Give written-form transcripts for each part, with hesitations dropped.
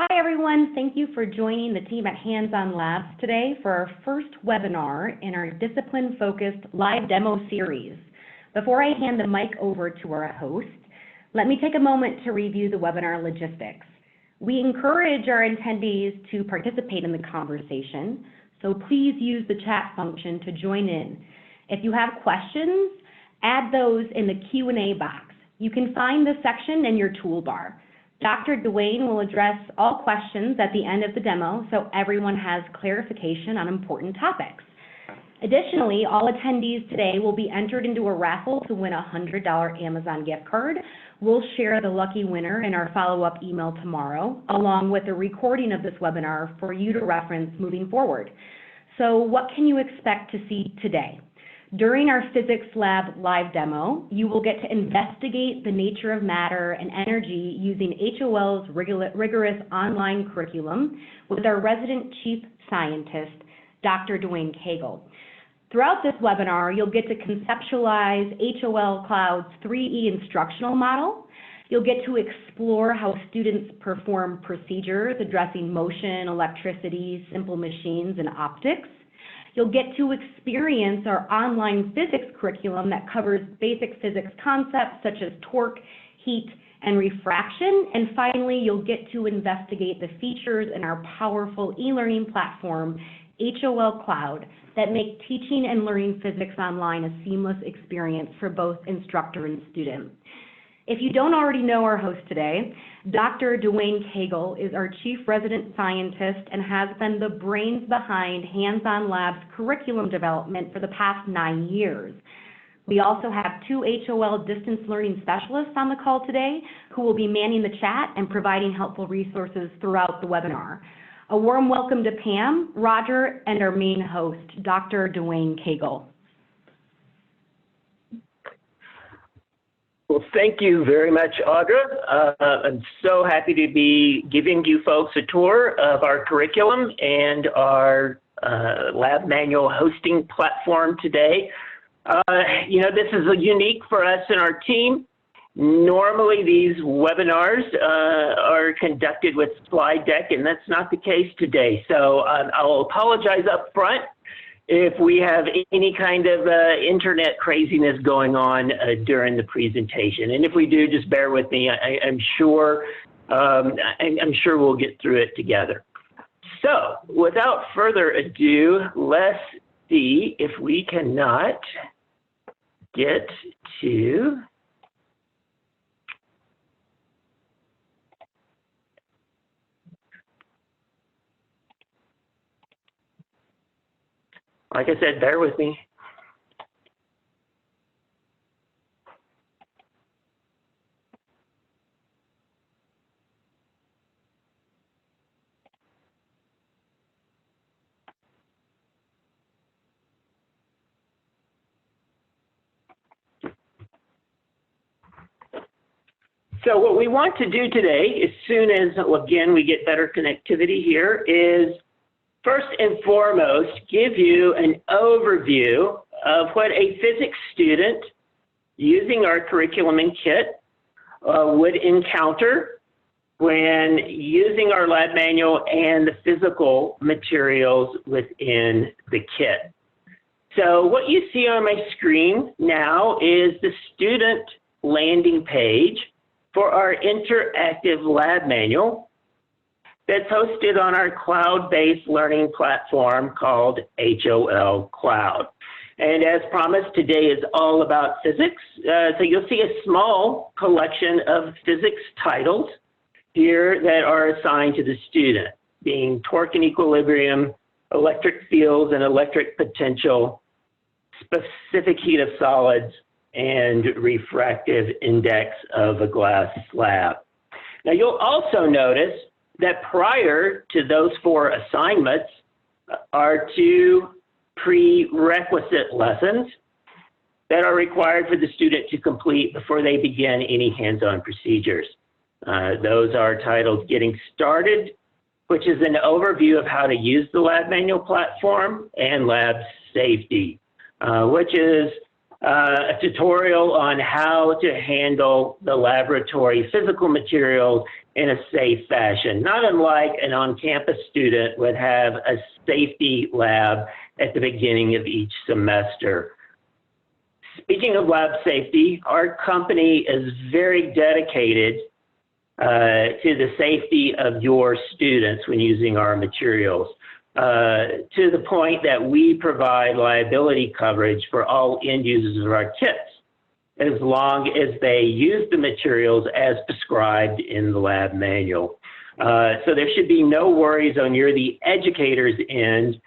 Hi everyone, thank you for joining the team at Hands-On Labs today for our first webinar in our discipline-focused live demo series. Before I hand the mic over to our host, let me take a moment to review the webinar logistics. We encourage our attendees to participate in the conversation, so please use the chat function to join in. If you have questions, add those in the Q&A box. You can find this section in your toolbar. Dr. Duane will address all questions at the end of the demo so everyone has clarification on important topics. Additionally, all attendees today will be entered into a raffle to win a $100 Amazon gift card. We'll share the lucky winner in our follow-up email tomorrow, along with a recording of this webinar for you to reference moving forward. So what can you expect to see today? During our physics lab live demo, you will get to investigate the nature of matter and energy using HOL's rigorous online curriculum with our resident chief scientist, Dr. Duane Cagle. Throughout this webinar, you'll get to conceptualize HOL Cloud's 3E instructional model. You'll get to explore how students perform procedures addressing motion, electricity, simple machines, and optics. You'll get to experience our online physics curriculum that covers basic physics concepts such as torque, heat, and refraction. And finally, you'll get to investigate the features in our powerful e-learning platform, HOL Cloud, that make teaching and learning physics online a seamless experience for both instructor and student. If you don't already know our host today, Dr. Duane Cagle is our Chief Resident Scientist and has been the brains behind Hands-On Labs curriculum development for the past 9 years. We also have 2 HOL distance learning specialists on the call today who will be manning the chat and providing helpful resources throughout the webinar. A warm welcome to Pam, Roger, and our main host, Dr. Duane Cagle. Well, thank you very much, Audra. I'm so happy to be giving you folks a tour of our curriculum and our lab manual hosting platform today. This is unique for us and our team. Normally, these webinars are conducted with slide deck, and that's not the case today. So I'll apologize up front if we have any kind of internet craziness going on during the presentation. And if we do, just bear with me. I'm sure we'll get through it together. So without further ado, let's see if we cannot get to like I said, bear with me. So what we want to do today, as soon as, again, we get better connectivity here, is first and foremost, give you an overview of what a physics student using our curriculum and kit would encounter when using our lab manual and the physical materials within the kit. So what you see on my screen now is the student landing page for our interactive lab manual that's hosted on our cloud-based learning platform called HOL Cloud. And as promised, today is all about physics. So you'll see a small collection of physics titles here that are assigned to the student, being torque and equilibrium, electric fields and electric potential, specific heat of solids, and refractive index of a glass slab. Now you'll also notice that prior to those 4 assignments are 2 prerequisite lessons that are required for the student to complete before they begin any hands-on procedures. Those are titled Getting Started, which is an overview of how to use the lab manual platform, and Lab Safety, which is a tutorial on how to handle the laboratory physical materials in a safe fashion, not unlike an on-campus student would have a safety lab at the beginning of each semester. Speaking of lab safety, our company is very dedicated to the safety of your students when using our materials, to the point that we provide liability coverage for all end users of our kits, as long as they use the materials as prescribed in the lab manual. So there should be no worries on the educator's end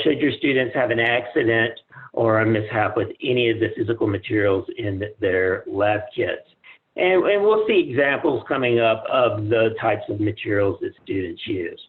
should your students have an accident or a mishap with any of the physical materials in their lab kits. And we'll see examples coming up of the types of materials that students use.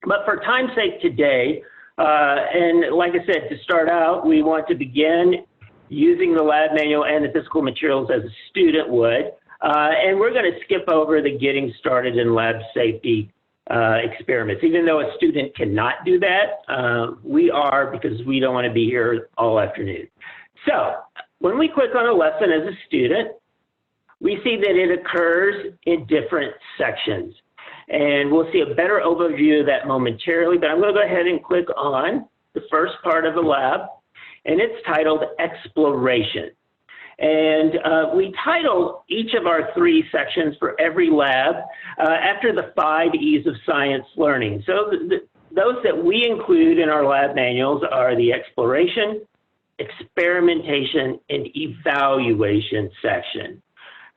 But for time's sake today, and like I said, to start out, we want to begin using the lab manual and the physical materials as a student would. And we're going to skip over the getting started in lab safety experiments. Even though a student cannot do that, we are, because we don't want to be here all afternoon. So when we click on a lesson as a student, we see that it occurs in different sections. And we'll see a better overview of that momentarily, but I'm going to go ahead and click on the first part of the lab, and it's titled Exploration. And we titled each of our 3 sections for every lab after the 5 E's of science learning. So those that we include in our lab manuals are the exploration, experimentation, and evaluation section.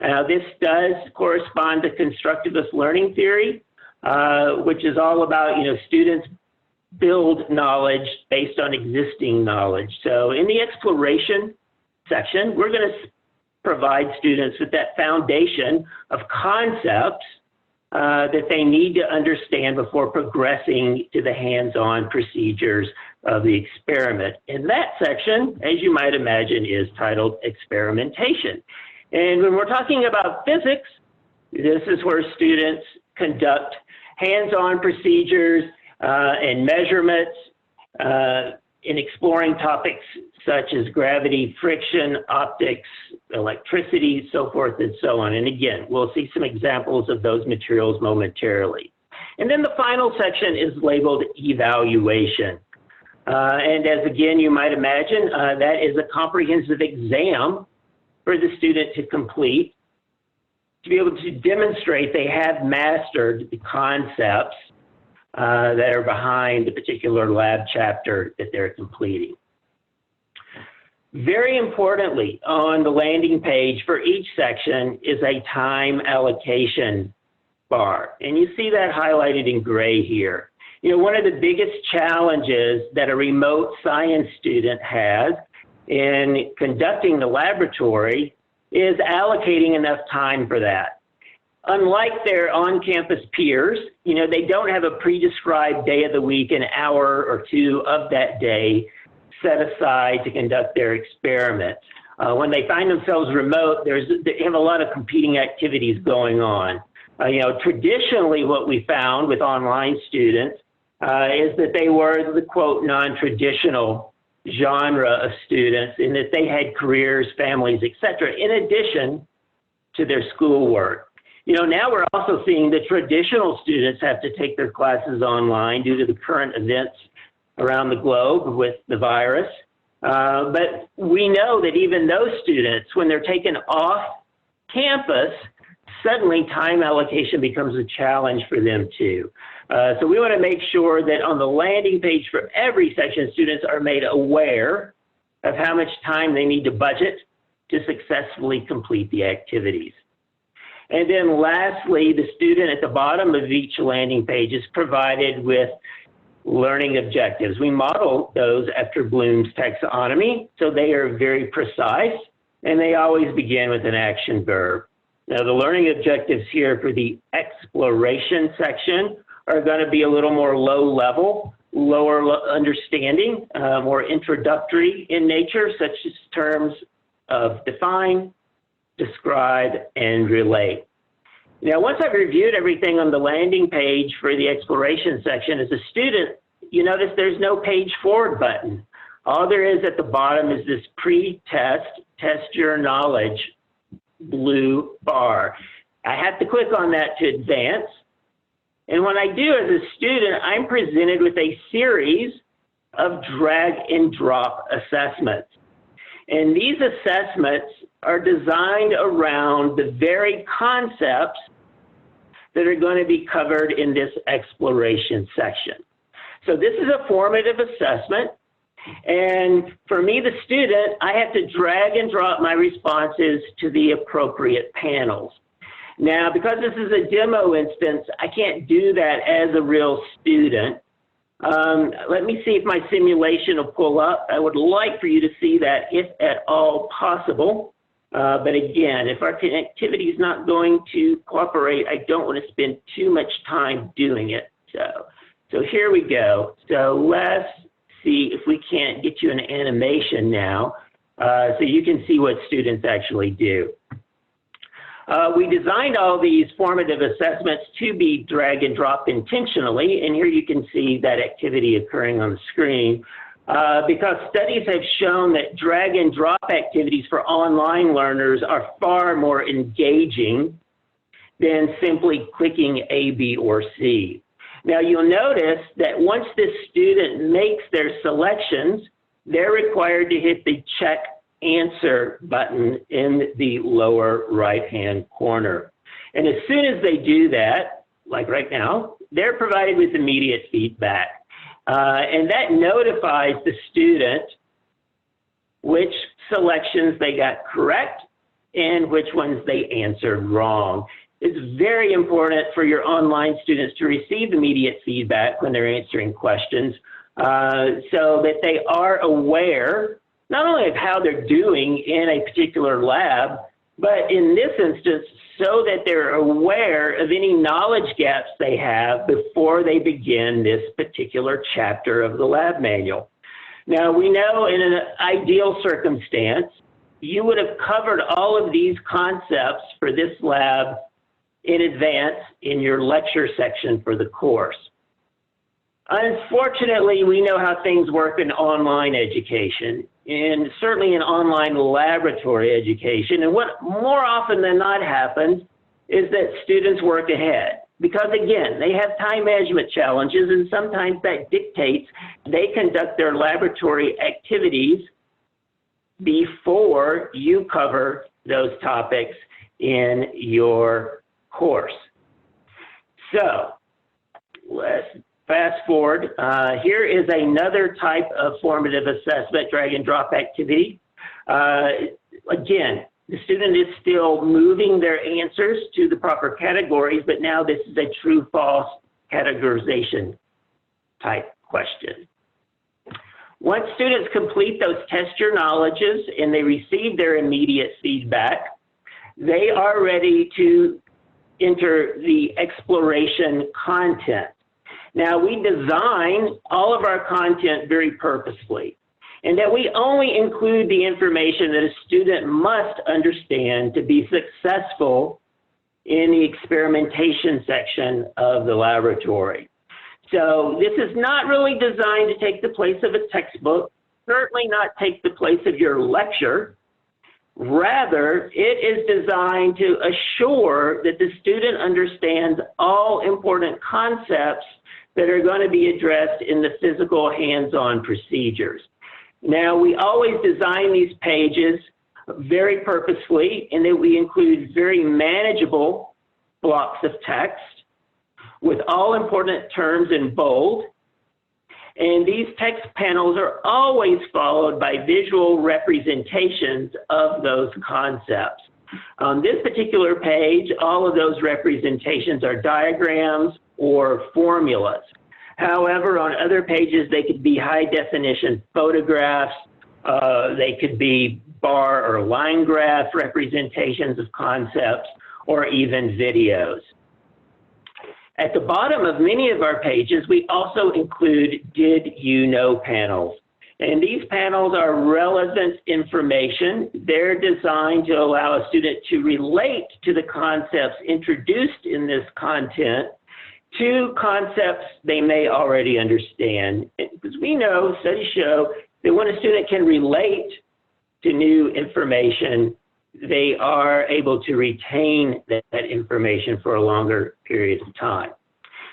Now, this does correspond to constructivist learning theory, which is all about, students build knowledge based on existing knowledge. So in the exploration section, we're going to provide students with that foundation of concepts that they need to understand before progressing to the hands-on procedures of the experiment. And that section, as you might imagine, is titled Experimentation. And when we're talking about physics, this is where students conduct hands-on procedures and measurements in exploring topics such as gravity, friction, optics, electricity, so forth and so on. And again, we'll see some examples of those materials momentarily. And then the final section is labeled Evaluation. And as again, you might imagine, that is a comprehensive exam for the student to complete, to be able to demonstrate they have mastered the concepts that are behind the particular lab chapter that they're completing. Very importantly, on the landing page for each section is a time allocation bar. And you see that highlighted in gray here. One of the biggest challenges that a remote science student has in conducting the laboratory is allocating enough time for that. Unlike their on-campus peers, they don't have a pre-described day of the week, an hour or 2 of that day set aside to conduct their experiment. When they find themselves remote, they have a lot of competing activities going on. Traditionally what we found with online students is that they were the quote non-traditional genre of students, in that they had careers, families, etc., in addition to their schoolwork. Now we're also seeing the traditional students have to take their classes online due to the current events around the globe with the virus. But we know that even those students, when they're taken off campus, suddenly time allocation becomes a challenge for them too. So we want to make sure that on the landing page for every section, students are made aware of how much time they need to budget to successfully complete the activities. And then lastly, the student at the bottom of each landing page is provided with learning objectives. We model those after Bloom's taxonomy, so they are very precise, and they always begin with an action verb. Now, the learning objectives here for the exploration section are going to be a little more low level, lower understanding, more introductory in nature, such as terms of define, describe, and relate. Now, once I've reviewed everything on the landing page for the exploration section, as a student, you notice there's no page forward button. All there is at the bottom is this pre-test, test your knowledge blue bar. I have to click on that to advance. And what I do as a student, I'm presented with a series of drag and drop assessments. And these assessments are designed around the very concepts that are going to be covered in this exploration section. So this is a formative assessment. And for me, the student, I have to drag and drop my responses to the appropriate panels. Now, because this is a demo instance, I can't do that as a real student. Let me see if my simulation will pull up. I would like for you to see that if at all possible. But again, if our connectivity is not going to cooperate, I don't want to spend too much time doing it. So here we go. So let's see if we can't get you an animation now so you can see what students actually do. We designed all these formative assessments to be drag and drop intentionally, and here you can see that activity occurring on the screen because studies have shown that drag and drop activities for online learners are far more engaging than simply clicking A, B, or C. Now you'll notice that once this student makes their selections, they're required to hit the check answer button in the lower right-hand corner. And as soon as they do that, like right now, they're provided with immediate feedback. And that notifies the student which selections they got correct and which ones they answered wrong. It's very important for your online students to receive immediate feedback when they're answering questions so that they are aware not only of how they're doing in a particular lab, but in this instance, so that they're aware of any knowledge gaps they have before they begin this particular chapter of the lab manual. Now, we know in an ideal circumstance, you would have covered all of these concepts for this lab in advance in your lecture section for the course. Unfortunately, we know how things work in online education, and certainly in online laboratory education. And what more often than not happens is that students work ahead because, again, they have time management challenges, and sometimes that dictates they conduct their laboratory activities before you cover those topics in your course. So let's fast forward. Here is another type of formative assessment, drag and drop activity. Again, the student is still moving their answers to the proper categories, but now this is a true-false categorization type question. Once students complete those test your knowledges and they receive their immediate feedback, they are ready to enter the exploration content. Now, we design all of our content very purposefully, and that we only include the information that a student must understand to be successful in the experimentation section of the laboratory. So this is not really designed to take the place of a textbook, certainly not take the place of your lecture. Rather, it is designed to assure that the student understands all important concepts that are going to be addressed in the physical hands-on procedures. Now, we always design these pages very purposefully in that we include very manageable blocks of text with all important terms in bold. And these text panels are always followed by visual representations of those concepts. On this particular page, all of those representations are diagrams or formulas. However, on other pages, they could be high-definition photographs, they could be bar or line graph representations of concepts, or even videos. At the bottom of many of our pages, we also include Did You Know panels. And these panels are relevant information. They're designed to allow a student to relate to the concepts introduced in this content to concepts they may already understand. Because we know, studies show, that when a student can relate to new information, they are able to retain that information for a longer period of time.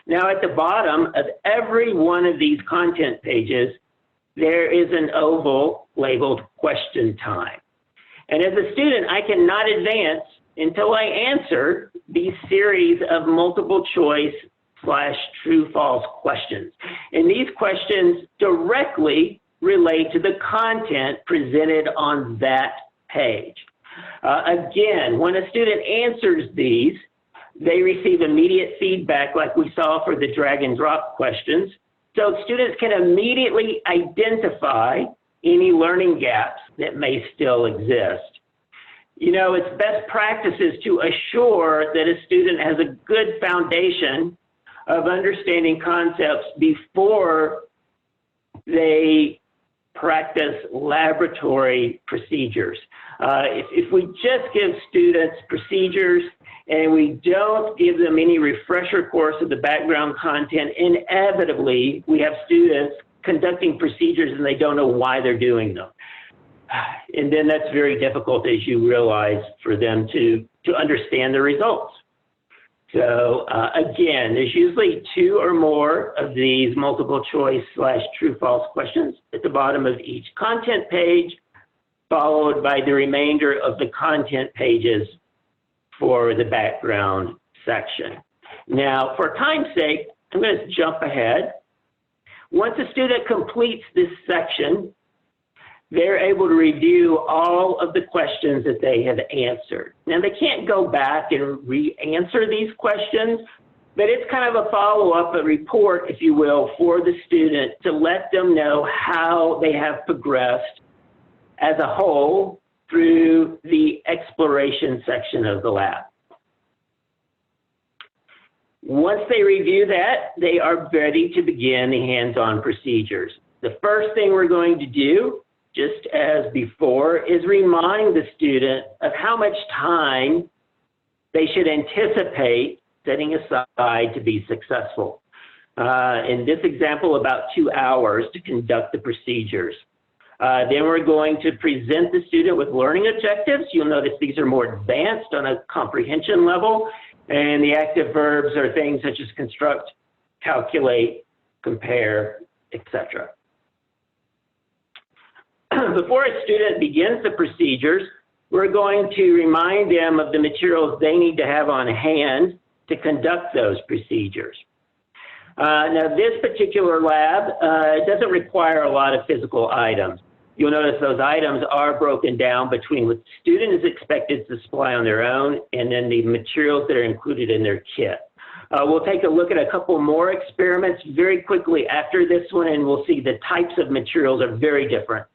Now, at the bottom of every one of these content pages, there is an oval labeled question time. And as a student, I cannot advance until I answer these series of multiple choice / true/false questions. And these questions directly relate to the content presented on that page. Again, when a student answers these, they receive immediate feedback like we saw for the drag and drop questions. So students can immediately identify any learning gaps that may still exist. You know, it's best practices to assure that a student has a good foundation of understanding concepts before they practice laboratory procedures. If we just give students procedures and we don't give them any refresher course of the background content, inevitably we have students conducting procedures and they don't know why they're doing them. And then that's very difficult, as you realize, for them to understand the results. So again, there's usually 2 or more of these multiple choice / true/false questions at the bottom of each content page, followed by the remainder of the content pages for the background section. Now, for time's sake, I'm going to jump ahead. Once a student completes this section, they're able to review all of the questions that they have answered. Now, they can't go back and re-answer these questions, but it's kind of a follow-up, a report, if you will, for the student to let them know how they have progressed as a whole through the exploration section of the lab. Once they review that, they are ready to begin the hands-on procedures. The first thing we're going to do, just as before, is remind the student of how much time they should anticipate setting aside to be successful. In this example, about 2 hours to conduct the procedures. Then we're going to present the student with learning objectives. You'll notice these are more advanced on a comprehension level, and the active verbs are things such as construct, calculate, compare, etc. Before a student begins the procedures, we're going to remind them of the materials they need to have on hand to conduct those procedures. Now, this particular lab doesn't require a lot of physical items. You'll notice those items are broken down between what the student is expected to supply on their own and then the materials that are included in their kit. We'll take a look at a couple more experiments very quickly after this one, and we'll see the types of materials are very different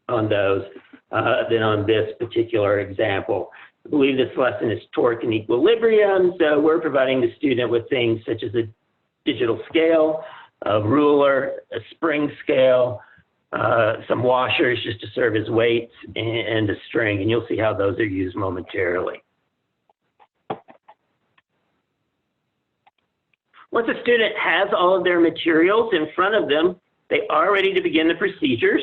on those than on this particular example. I believe this lesson is torque and equilibrium, so we're providing the student with things such as a digital scale, a ruler, a spring scale, some washers just to serve as weights, and a string, and you'll see how those are used momentarily. Once a student has all of their materials in front of them, they are ready to begin the procedures.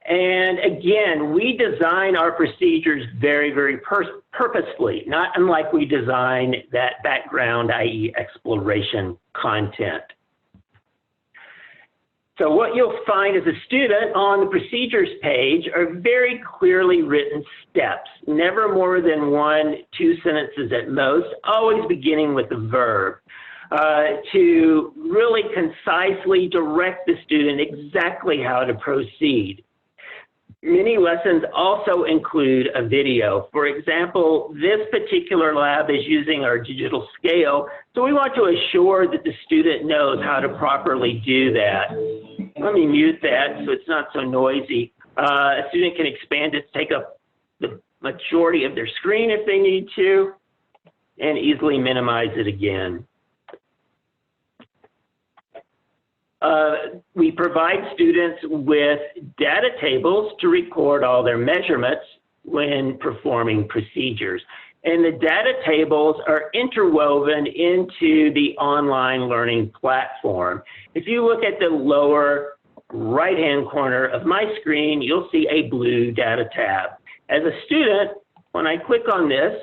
And again, we design our procedures very, very purposefully, not unlike we design that background, i.e. exploration content. So what you'll find as a student on the procedures page are very clearly written steps, never more than 1-2 sentences at most, always beginning with a verb, to really concisely direct the student exactly how to proceed. Many lessons also include a video. For example, this particular lab is using our digital scale, so we want to assure that the student knows how to properly do that. Let me mute that so it's not so noisy. A student can expand it to take up the majority of their screen if they need to, and easily minimize it again. We provide students with data tables to record all their measurements when performing procedures. And the data tables are interwoven into the online learning platform. If you look at the lower right-hand corner of my screen, you'll see a blue data tab. As a student, when I click on this,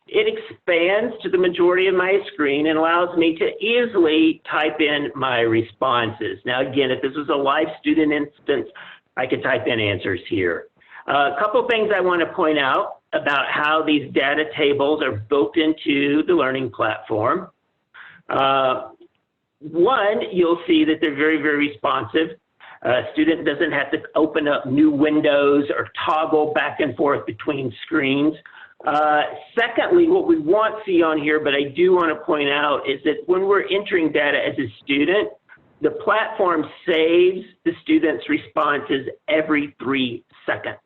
it expands to the majority of my screen and allows me to easily type in my responses. Now, again, if this was a live student instance, I could type in answers here. A couple things I want to point out about how these data tables are built into the learning platform. One, you'll see that they're very, very responsive. A student doesn't have to open up new windows or toggle back and forth between screens. Secondly, what we won't see on here, but I do want to point out, is that when we're entering data as a student, the platform saves the student's responses every 3 seconds.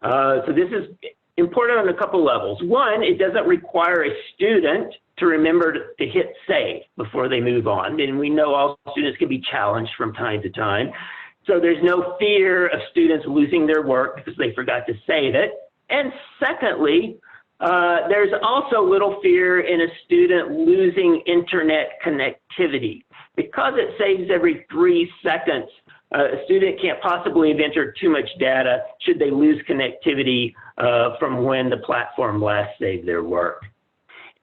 So this is important on a couple levels. One, it doesn't require a student to remember to hit save before they move on. And we know all students can be challenged from time to time. So there's no fear of students losing their work because they forgot to save it. And secondly, there's also little fear in a student losing internet connectivity. Because it saves every 3 seconds, a student can't possibly have entered too much data should they lose connectivity from when the platform last saved their work.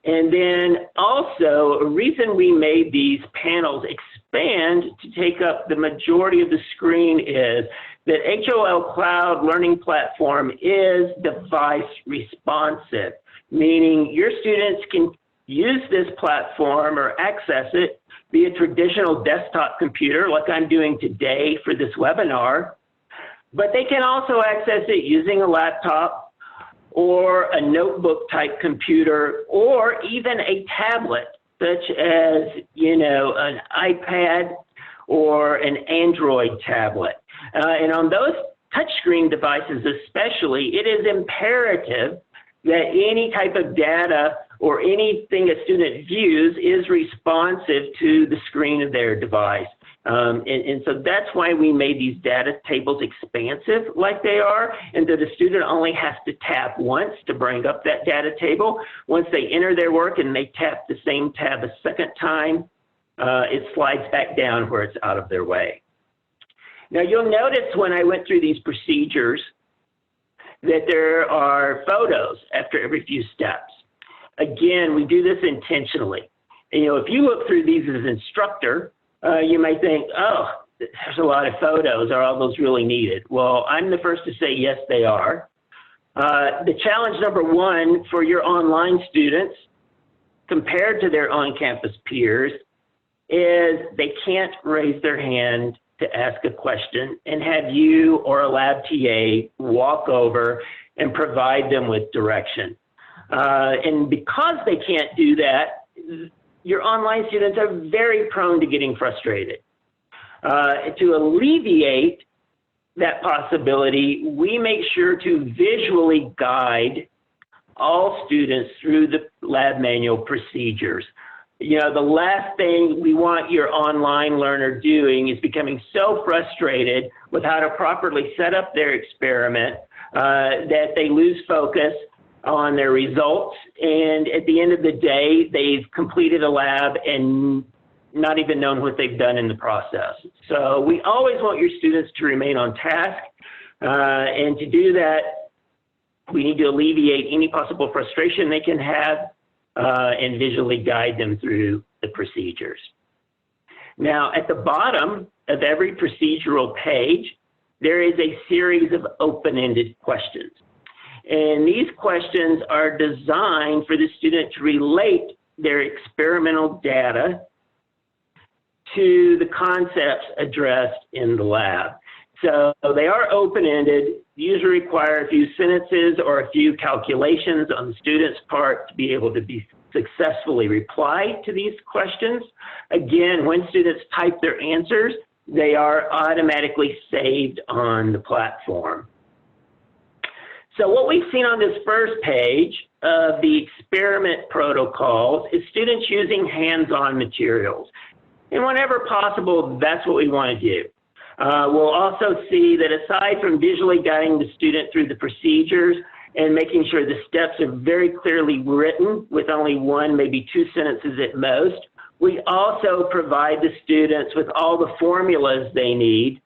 And then also, a reason we made these panels expand to take up the majority of the screen is that HOL Cloud Learning Platform is device responsive, meaning your students can use this platform or access it via traditional desktop computer like I'm doing today for this webinar, but they can also access it using a laptop or a notebook type computer or even a tablet such as, you know, an iPad or an Android tablet. And on those touchscreen devices especially, it is imperative that any type of data or anything a student views is responsive to the screen of their device. And so that's why we made these data tables expansive like they are, and that a student only has to tap once to bring up that data table. Once they enter their work and they tap the same tab a second time, it slides back down where it's out of their way. Now you'll notice when I went through these procedures that there are photos after every few steps. Again, we do this intentionally. And, you know, if you look through these as an instructor, you might think, oh, there's a lot of photos. Are all those really needed? Well, I'm the first to say yes, they are. The challenge number one for your online students compared to their on-campus peers is they can't raise their hand to ask a question and have you or a lab TA walk over and provide them with direction. And because they can't do that, your online students are very prone to getting frustrated. To alleviate that possibility, we make sure to visually guide all students through the lab manual procedures. You know, the last thing we want your online learner doing is becoming so frustrated with how to properly set up their experiment that they lose focus on their results, and at the end of the day, they've completed a lab and not even known what they've done in the process. So we always want your students to remain on task, and to do that, we need to alleviate any possible frustration they can have and visually guide them through the procedures. Now, at the bottom of every procedural page, there is a series of open-ended questions. And these questions are designed for the student to relate their experimental data to the concepts addressed in the lab. So they are open-ended, usually require a few sentences or a few calculations on the student's part to be able to be successfully reply to these questions. Again, when students type their answers, they are automatically saved on the platform. So what we've seen on this first page of the experiment protocols is students using hands-on materials. And whenever possible, that's what we want to do. We'll also see that aside from visually guiding the student through the procedures and making sure the steps are very clearly written with only 1, maybe 2 sentences at most, we also provide the students with all the formulas they need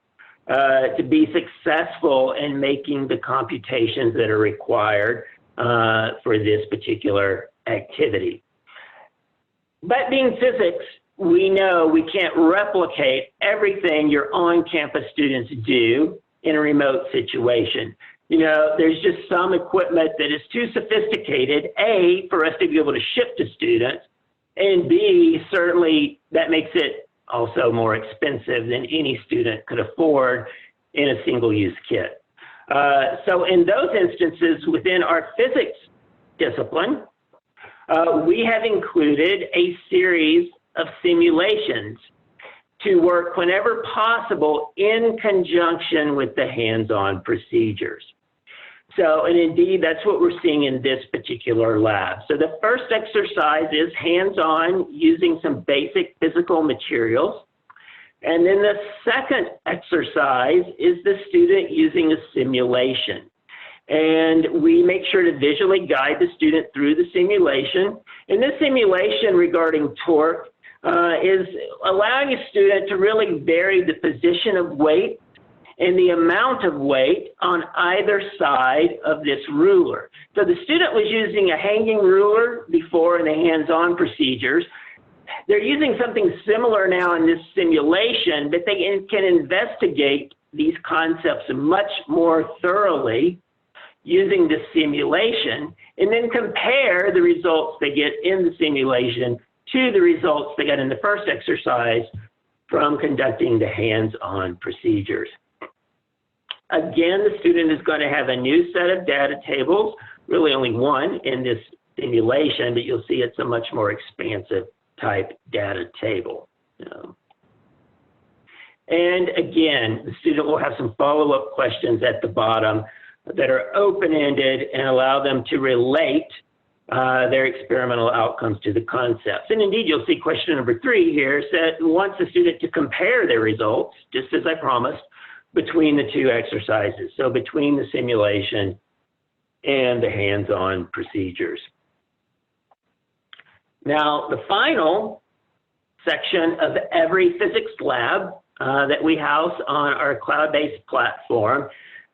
to be successful in making the computations that are required for this particular activity. But being physics, we know we can't replicate everything your on-campus students do in a remote situation. You know, there's just some equipment that is too sophisticated, A, for us to be able to ship to students, and B, certainly that makes it also more expensive than any student could afford in a single-use kit. So in those instances, within our physics discipline, we have included a series of simulations to work whenever possible in conjunction with the hands-on procedures. So, and indeed, that's what we're seeing in this particular lab. So the first exercise is hands-on using some basic physical materials. And then the second exercise is the student using a simulation. And we make sure to visually guide the student through the simulation. And this simulation regarding torque is allowing a student to really vary the position of weight and the amount of weight on either side of this ruler. So the student was using a hanging ruler before in the hands-on procedures. They're using something similar now in this simulation, but they can investigate these concepts much more thoroughly using the simulation, and then compare the results they get in the simulation to the results they got in the first exercise from conducting the hands-on procedures. Again, the student is going to have a new set of data tables, really only one in this simulation, but you'll see it's a much more expansive type data table. And again, the student will have some follow-up questions at the bottom that are open-ended and allow them to relate their experimental outcomes to the concepts. And indeed, you'll see question number 3 here wants the student to compare their results, just as I promised, between the two exercises. So between the simulation and the hands-on procedures. Now, the final section of every physics lab that we house on our cloud-based platform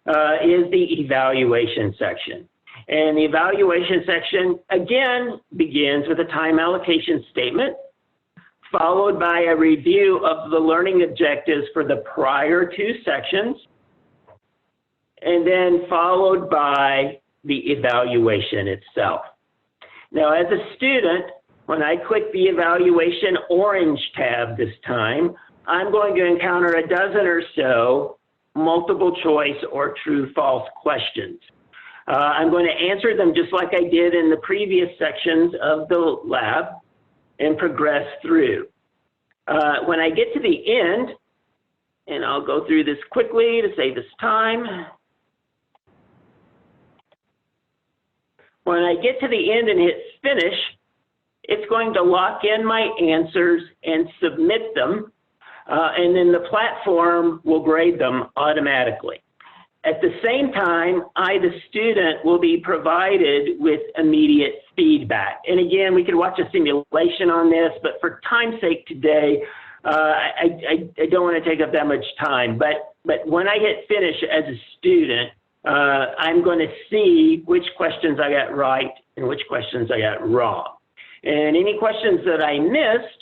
is the evaluation section. And the evaluation section, again, begins with a time allocation statement, followed by a review of the learning objectives for the prior 2 sections, and then followed by the evaluation itself. Now, as a student, when I click the evaluation orange tab this time, I'm going to encounter a dozen or so multiple choice or true-false questions. I'm going to answer them just like I did in the previous sections of the lab and progress through. When I get to the end, and I'll go through this quickly to save us time. When I get to the end and hit finish, it's going to lock in my answers and submit them, and then the platform will grade them automatically. At the same time, I, the student, will be provided with immediate feedback. And again, we could watch a simulation on this, but for time's sake today, I don't want to take up that much time. But when I hit finish as a student, I'm going to see which questions I got right and which questions I got wrong. And any questions that I missed,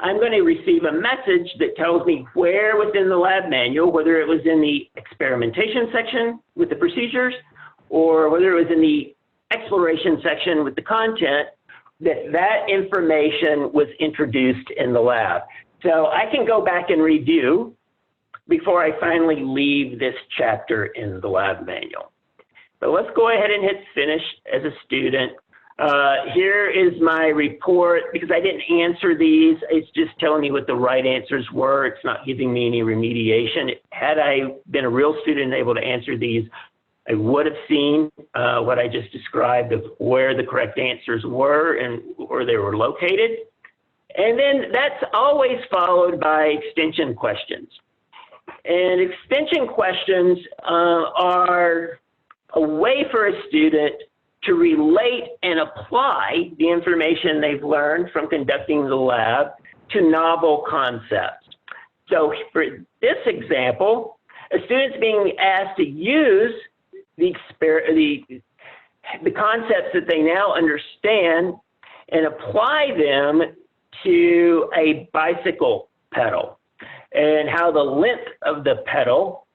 I'm going to receive a message that tells me where within the lab manual, whether it was in the experimentation section with the procedures or whether it was in the exploration section with the content, that information was introduced in the lab. So I can go back and review before I finally leave this chapter in the lab manual. But let's go ahead and hit finish as a student. Here is my report. Because I didn't answer these, it's just telling me what the right answers were. It's not giving me any remediation. Had I been a real student and able to answer these, I would have seen what I just described of where the correct answers were and where they were located. And then that's always followed by extension questions. And extension questions are a way for a student to relate and apply the information they've learned from conducting the lab to novel concepts. So for this example, a student's being asked to use the concepts that they now understand and apply them to a bicycle pedal, and how the length of the pedal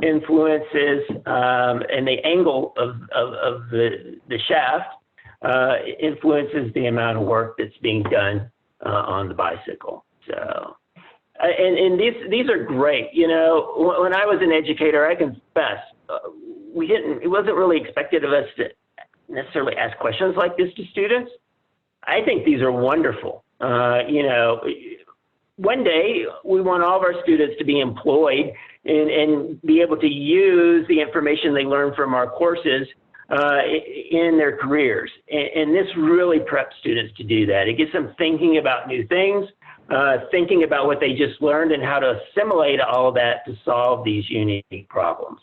influences and the angle of the shaft influences the amount of work that's being done on the bicycle. So, and these are great. You know, when I was an educator, I confess, it wasn't really expected of us to necessarily ask questions like this to students. I think these are wonderful. You know, one day we want all of our students to be employed and be able to use the information they learn from our courses in their careers. And this really preps students to do that. It gets them thinking about new things, thinking about what they just learned and how to assimilate all of that to solve these unique problems.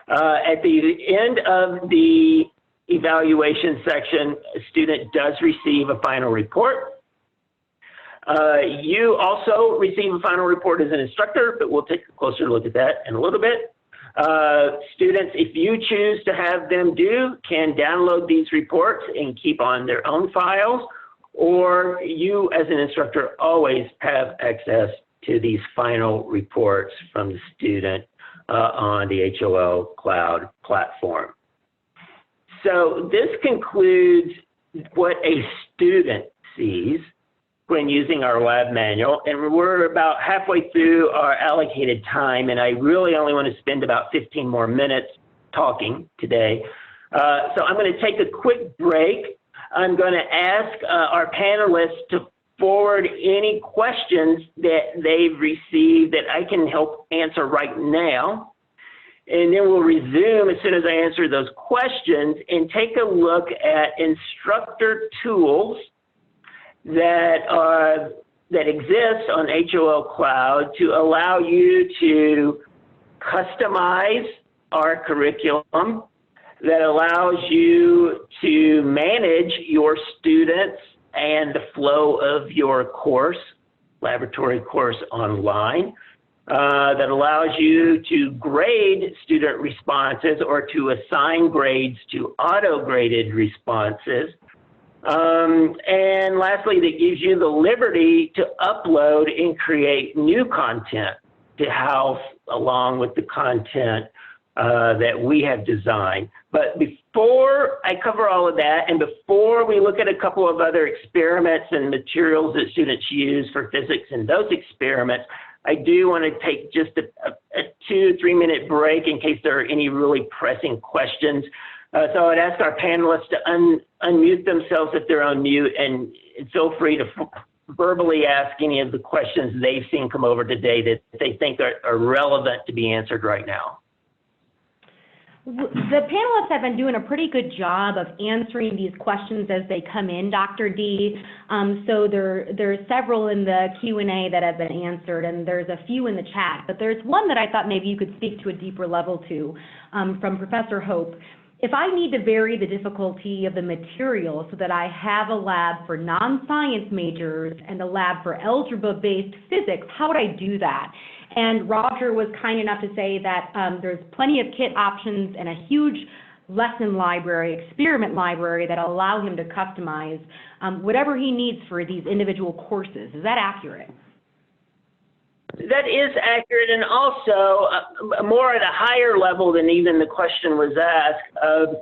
At the end of the evaluation section, a student does receive a final report. You also receive a final report as an instructor, but we'll take a closer look at that in a little bit. Students, if you choose to have them do, can download these reports and keep on their own files, or you as an instructor always have access to these final reports from the student on the HOL Cloud platform. So this concludes what a student sees when using our lab manual, and we're about halfway through our allocated time, and I really only want to spend about 15 more minutes talking today. So I'm going to take a quick break. I'm going to ask our panelists to forward any questions that they've received that I can help answer right now. And then we'll resume as soon as I answer those questions and take a look at Instructor Tools that exist on HOL Cloud to allow you to customize our curriculum, that allows you to manage your students and the flow of your course, laboratory course online, that allows you to grade student responses or to assign grades to auto-graded responses. And lastly, that gives you the liberty to upload and create new content to house along with the content that we have designed. But before I cover all of that, and before we look at a couple of other experiments and materials that students use for physics in those experiments, I do want to take just a 2-3 minute break in case there are any really pressing questions. So I'd ask our panelists to unmute themselves if they're on mute, and feel free to verbally ask any of the questions they've seen come over today that they think are relevant to be answered right now. The panelists have been doing a pretty good job of answering these questions as they come in, Dr. D. So there's several in the Q&A that have been answered, and there's a few in the chat. But there's one that I thought maybe you could speak to a deeper level to from Professor Hope. If I need to vary the difficulty of the material so that I have a lab for non-science majors and a lab for algebra-based physics, how would I do that? And Roger was kind enough to say that there's plenty of kit options and a huge lesson library, experiment library that allow him to customize whatever he needs for these individual courses. Is that accurate? That is accurate, and also more at a higher level than even the question was asked.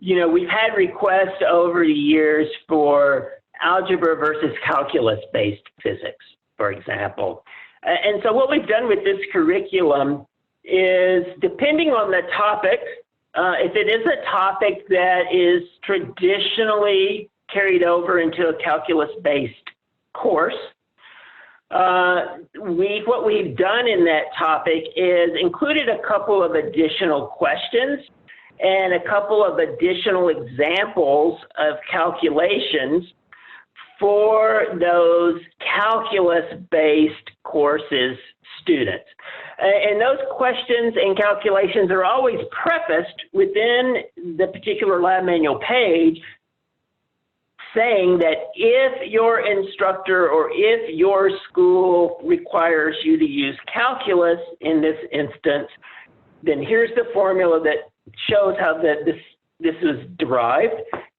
You know, we've had requests over the years for algebra versus calculus-based physics, for example. And so what we've done with this curriculum is, depending on the topic, if it is a topic that is traditionally carried over into a calculus-based course, what we've done in that topic is included a couple of additional questions and a couple of additional examples of calculations for those calculus-based courses students. And those questions and calculations are always prefaced within the particular lab manual page saying that if your instructor or if your school requires you to use calculus in this instance, then here's the formula that shows how this was derived.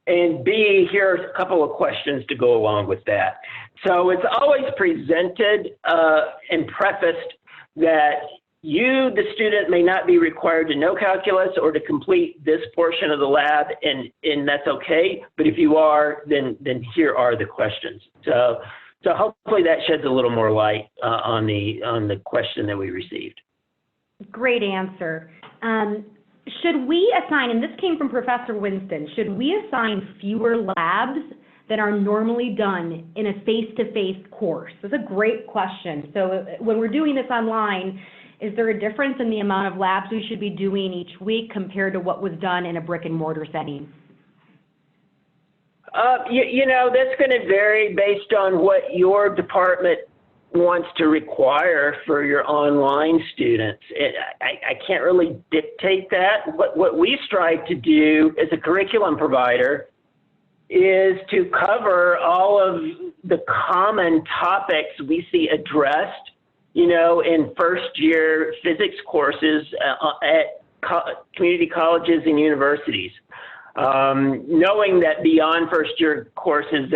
And B, here's a couple of questions to go along with that. So it's always presented and prefaced that you, the student, may not be required to know calculus or to complete this portion of the lab, and that's okay. But if you are, then here are the questions. So hopefully that sheds a little more light on the question that we received. Great answer. Should we assign, and this came from Professor Winston, should we assign fewer labs than are normally done in a face-to-face course? That's a great question. So when we're doing this online, is there a difference in the amount of labs we should be doing each week compared to what was done in a brick and mortar setting? You know, that's going to vary based on what your department wants to require for your online students. I can't really dictate that. What we strive to do as a curriculum provider is to cover all of the common topics we see addressed, you know, in first-year physics courses at community colleges and universities. Knowing that beyond first-year courses,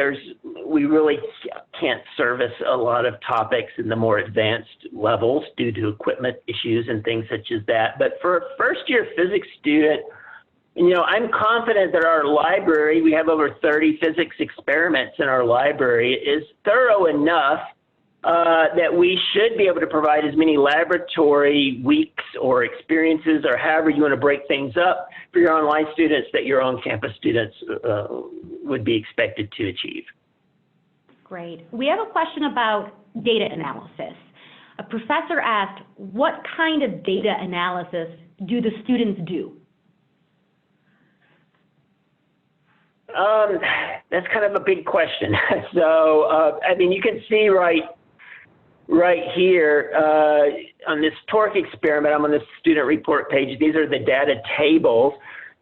we really can't service a lot of topics in the more advanced levels due to equipment issues and things such as that. But for a first-year physics student, you know, I'm confident that our library, we have over 30 physics experiments in our library, is thorough enough that we should be able to provide as many laboratory weeks or experiences or however you want to break things up for your online students that your on-campus students would be expected to achieve. Great. We have a question about data analysis. A professor asked, what kind of data analysis do the students do? That's kind of a big question. So, I mean, you can see right here on this TORC experiment, I'm on the student report page. These are the data tables.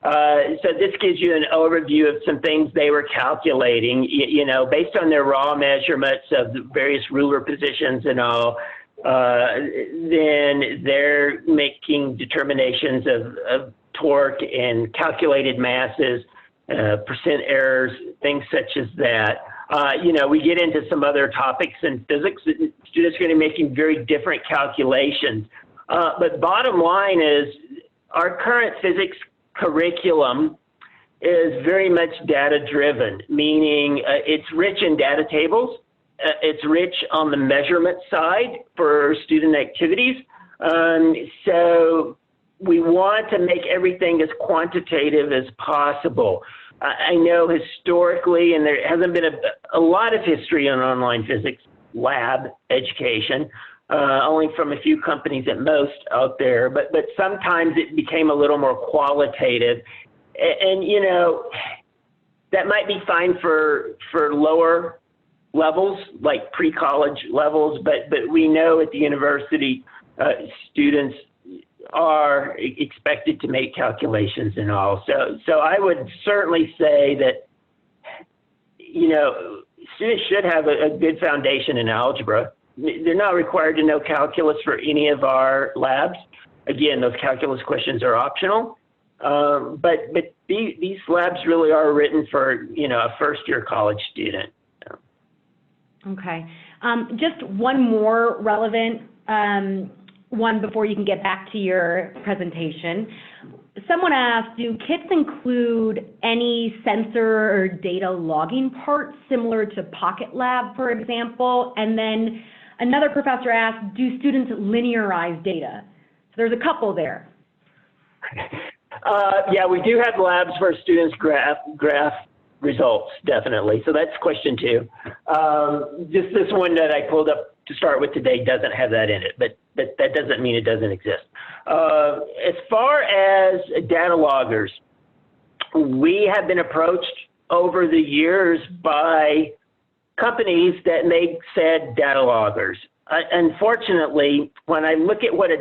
So this gives you an overview of some things they were calculating, you know, based on their raw measurements of the various ruler positions and all. Then they're making determinations of torque and calculated masses, percent errors, things such as that. You know, we get into some other topics in physics. Students are going to be making very different calculations. But bottom line is our current physics curriculum is very much data-driven, meaning it's rich in data tables. It's rich on the measurement side for student activities. So we want to make everything as quantitative as possible. I know historically, and there hasn't been a lot of history on online physics lab education, only from a few companies at most out there, but sometimes it became a little more qualitative. And you know, that might be fine for lower levels, like pre-college levels, but we know at the university, students are expected to make calculations and all. So I would certainly say that, you know, students should have a good foundation in algebra. They're not required to know calculus for any of our labs. Again, those calculus questions are optional. But these labs really are written for, you know, a first-year college student. Okay. Just one more relevant one before you can get back to your presentation. Someone asked, do kits include any sensor or data logging parts similar to Pocket Lab, for example? And then another professor asked, do students linearize data? So there's a couple there. Yeah, we do have labs where students graph results, definitely. So that's question 2. Just this one that I pulled up to start with today doesn't have that in it, but that doesn't mean it doesn't exist. As far as data loggers, we have been approached over the years by companies that make said data loggers. Unfortunately, when I look at what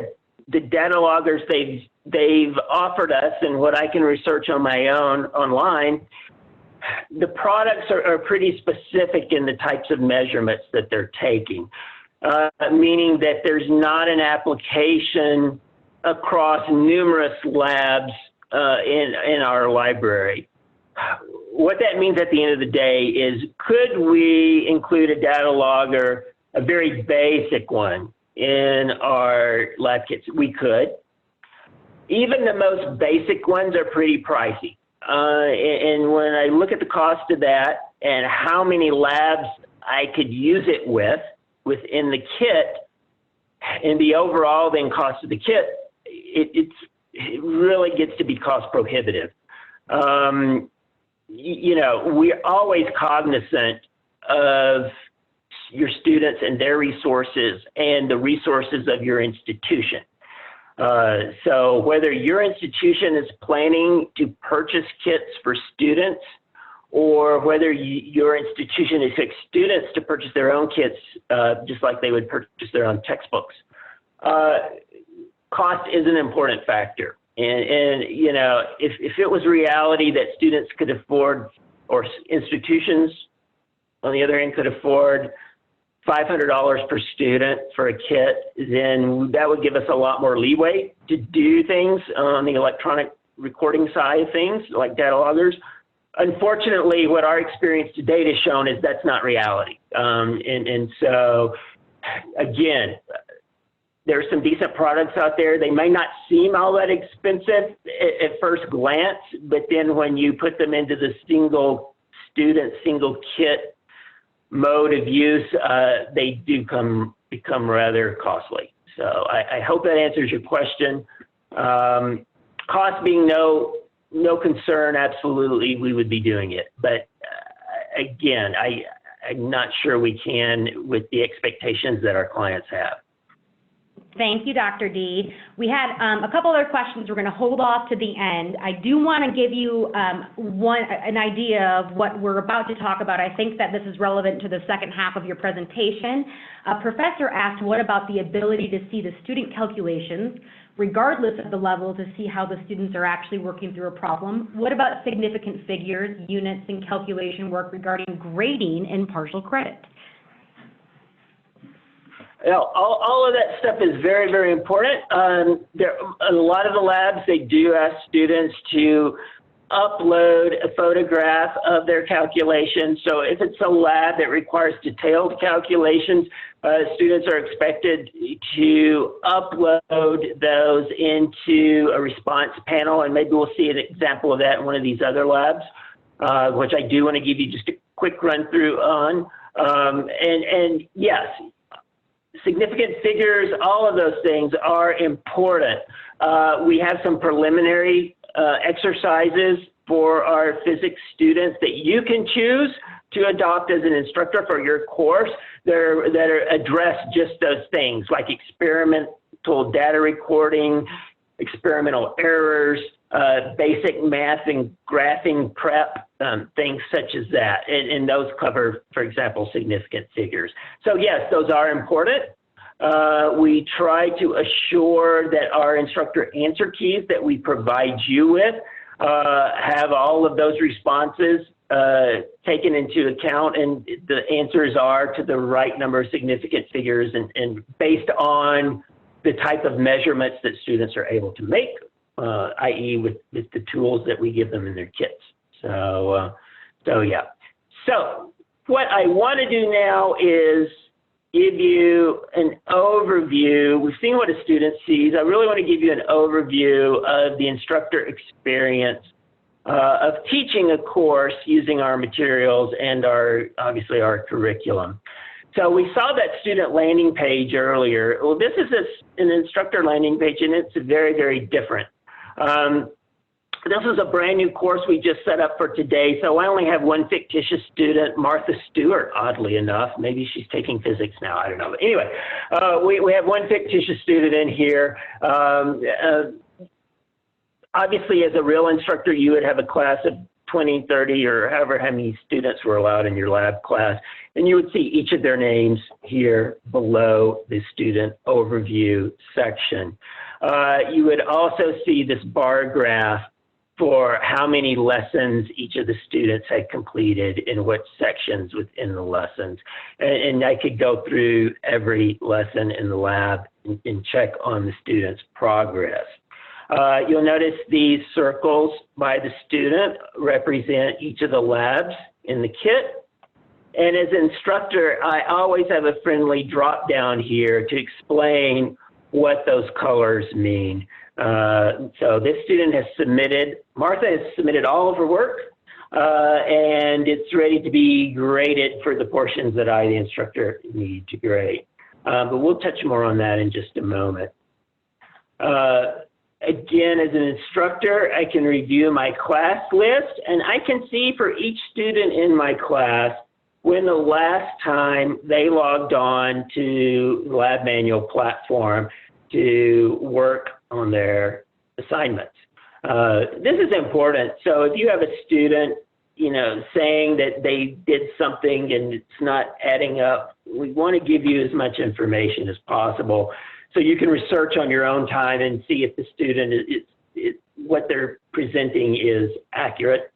the data loggers they've offered us and what I can research on my own online, the products are pretty specific in the types of measurements that they're taking, meaning that there's not an application across numerous labs in our library. What that means at the end of the day is, could we include a data logger, a very basic one, in our lab kits? We could. Even the most basic ones are pretty pricey. And when I look at the cost of that and how many labs I could use it within the kit, and the overall then cost of the kit, it really gets to be cost prohibitive. You know, we're always cognizant of your students and their resources and the resources of your institution. So whether your institution is planning to purchase kits for students, or whether your institution expects students to purchase their own kits, just like they would purchase their own textbooks, cost is an important factor. And you know, if it was reality that students could afford, or institutions on the other end could afford $500 per student for a kit, then that would give us a lot more leeway to do things on the electronic recording side of things, like data loggers. Unfortunately, what our experience to date has shown is that's not reality. And so, again, there's some decent products out there. They may not seem all that expensive at first glance, but then when you put them into the single student, single kit mode of use, they do become rather costly. So I hope that answers your question. Cost being no concern, absolutely, we would be doing it. But again, I'm not sure we can with the expectations that our clients have. Thank you, Dr. D. We had a couple other questions we're going to hold off to the end. I do want to give you an idea of what we're about to talk about. I think that this is relevant to the second half of your presentation. A professor asked, what about the ability to see the student calculations, regardless of the level, to see how the students are actually working through a problem? What about significant figures, units, and calculation work regarding grading and partial credit? All of that stuff is very, very important. A lot of the labs, they do ask students to upload a photograph of their calculations. So if it's a lab that requires detailed calculations, students are expected to upload those into a response panel, and maybe we'll see an example of that in one of these other labs, which I do want to give you just a quick run through on. And yes, significant figures, all of those things are important. We have some preliminary exercises for our physics students that you can choose to adopt as an instructor for your course that address just those things, like experimental data recording, experimental errors, basic math and graphing prep, things such as that. And those cover, for example, significant figures. So yes, those are important. We try to assure that our instructor answer keys that we provide you with have all of those responses taken into account, and the answers are to the right number of significant figures and based on the type of measurements that students are able to make, i.e. with the tools that we give them in their kits. So yeah. So what I want to do now is give you an overview. We've seen what a student sees. I really want to give you an overview of the instructor experience of teaching a course using our materials and obviously our curriculum. So we saw that student landing page earlier. Well, this is an instructor landing page, and it's very, very different. This is a brand new course we just set up for today, so I only have one fictitious student, Martha Stewart, oddly enough. Maybe she's taking physics now, I don't know. But anyway, we have one fictitious student in here. Obviously, as a real instructor, you would have a class of 20, 30, or however how many students were allowed in your lab class, and you would see each of their names here below the student overview section. You would also see this bar graph for how many lessons each of the students had completed in what sections within the lessons. And I could go through every lesson in the lab and check on the students' progress. You'll notice these circles by the student represent each of the labs in the kit. And as an instructor, I always have a friendly drop down here to explain what those colors mean. So this student has submitted, Martha has submitted all of her work, and it's ready to be graded for the portions that I, the instructor, need to grade. But we'll touch more on that in just a moment. Again, as an instructor, I can review my class list, and I can see for each student in my class when the last time they logged on to the Lab Manual platform to work on their assignments. This is important. So if you have a student, you know, saying that they did something and it's not adding up, we want to give you as much information as possible so you can research on your own time and see if the student what they're presenting is accurate.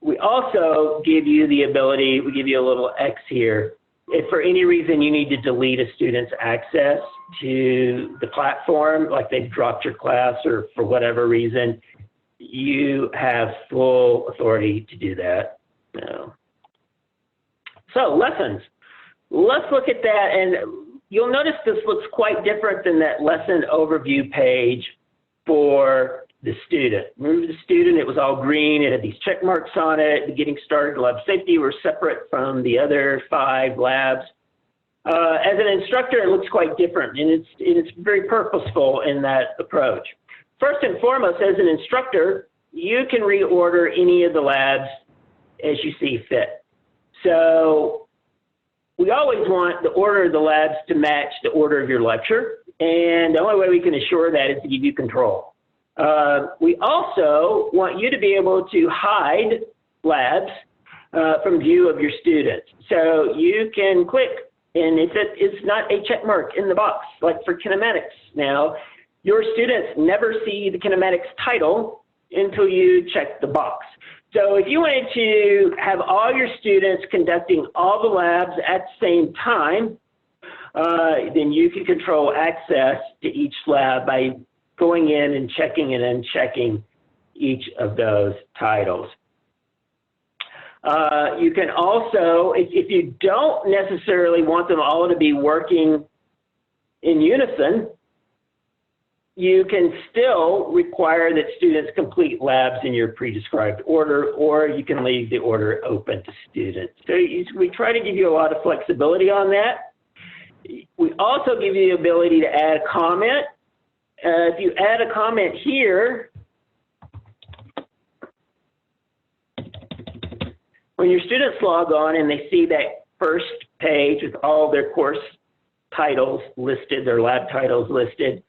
We also give you the ability, we give you a little X here. If for any reason you need to delete a student's access to the platform, like they've dropped your class or for whatever reason, you have full authority to do that. So lessons, let's look at that, and you'll notice this looks quite different than that lesson overview page for the student. Remember the student, it was all green, it had these check marks on it, getting started, lab safety were separate from the other 5 labs. As an instructor, it looks quite different, and it's very purposeful in that approach. First and foremost, as an instructor, you can reorder any of the labs as you see fit. So we always want the order of the labs to match the order of your lecture, and the only way we can assure that is to give you control. We also want you to be able to hide labs from view of your students. So you can click, and it's not a check mark in the box, like for kinematics. Now, your students never see the kinematics title until you check the box. So if you wanted to have all your students conducting all the labs at the same time, then you can control access to each lab by going in and checking and unchecking each of those titles. You can also, if you don't necessarily want them all to be working in unison, you can still require that students complete labs in your pre-described order, or you can leave the order open to students. So we try to give you a lot of flexibility on that. We also give you the ability to add a comment. If you add a comment here, when your students log on and they see that first page with all their course titles listed, their lab titles listed,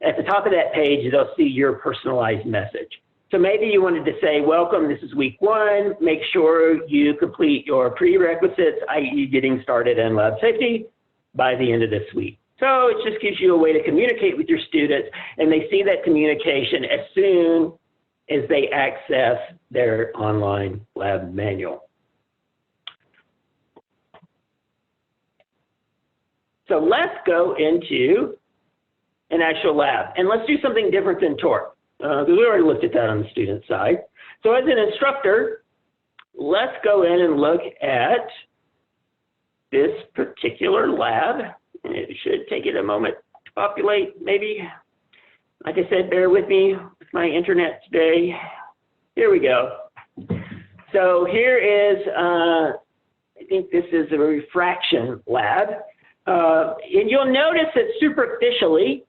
at the top of that page, they'll see your personalized message. So maybe you wanted to say, welcome, this is week 1. Make sure you complete your prerequisites, i.e. getting started in lab safety, by the end of this week. So it just gives you a way to communicate with your students, and they see that communication as soon as they access their online lab manual. So let's go into an actual lab, and let's do something different than TORC, because we already looked at that on the student side. So as an instructor, let's go in and look at this particular lab. It should take it a moment to populate, maybe. Like I said, bear with me with my internet today. Here we go. So here is, I think this is a refraction lab. And you'll notice that superficially,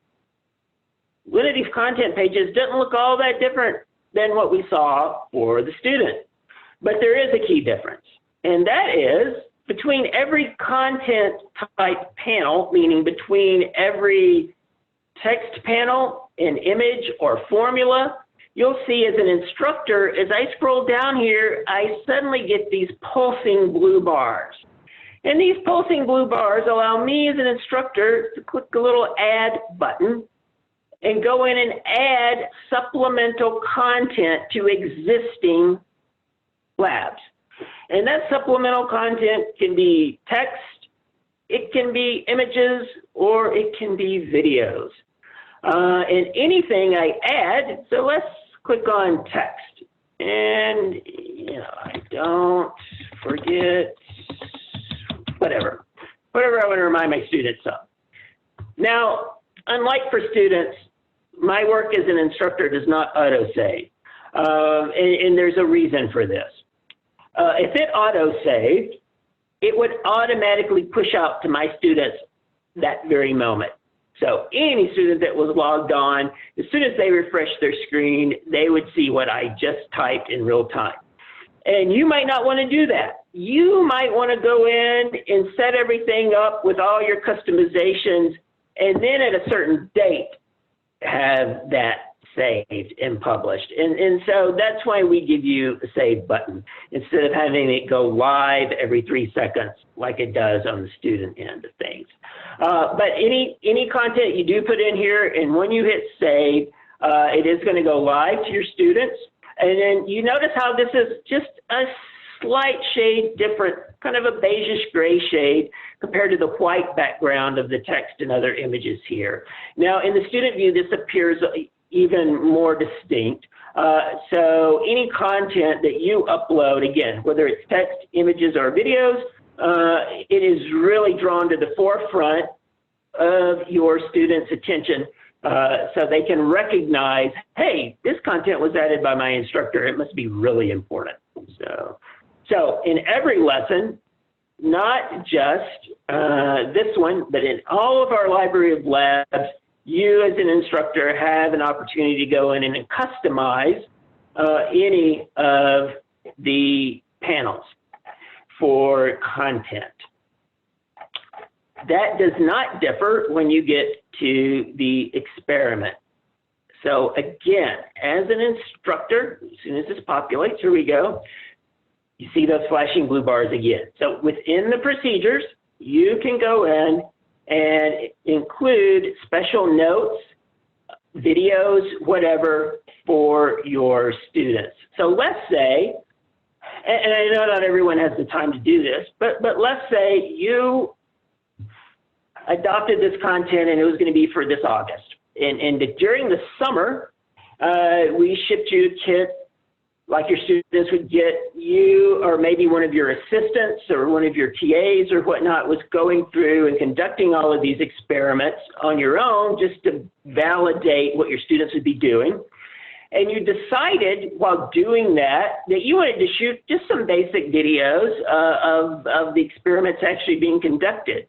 one of these content pages doesn't look all that different than what we saw for the student. But there is a key difference, and that is between every content type panel, meaning between every text panel, an image, or formula, you'll see as an instructor, as I scroll down here, I suddenly get these pulsing blue bars. And these pulsing blue bars allow me as an instructor to click a little add button and go in and add supplemental content to existing labs. And that supplemental content can be text, it can be images, or it can be videos. And anything I add, so let's click on text. And, I don't forget, whatever I want to remind my students of. Now, unlike for students, my work as an instructor does not auto-save. And there's a reason for this. If it auto-saved, it would automatically push out to my students that very moment. So any student that was logged on, as soon as they refresh their screen, they would see what I just typed in real time. And you might not want to do that. You might want to go in and set everything up with all your customizations, and then at a certain date, have that saved and published. And so that's why we give you a save button instead of having it go live every 3 seconds like it does on the student end of things. But any content you do put in here, and when you hit save, it is going to go live to your students. And then you notice how this is just a slight shade different, kind of a beigeish gray shade compared to the white background of the text and other images here. Now in the student view, this appears even more distinct. So any content that you upload, again, whether it's text, images, or videos, it is really drawn to the forefront of your students' attention so they can recognize, hey, this content was added by my instructor. It must be really important. So in every lesson, not just this one, but in all of our library of labs, you as an instructor have an opportunity to go in and customize any of the panels for content. That does not differ when you get to the experiment. So again, as an instructor, as soon as this populates, here we go, you see those flashing blue bars again. So within the procedures, you can go in and include special notes, videos, whatever, for your students. So let's say, and I know not everyone has the time to do this, but let's say you adopted this content and it was going to be for this August. And during the summer, we shipped you a kit like your students would get. You or maybe one of your assistants or one of your TAs or whatnot was going through and conducting all of these experiments on your own just to validate what your students would be doing. And you decided while doing that you wanted to shoot just some basic videos of the experiments actually being conducted.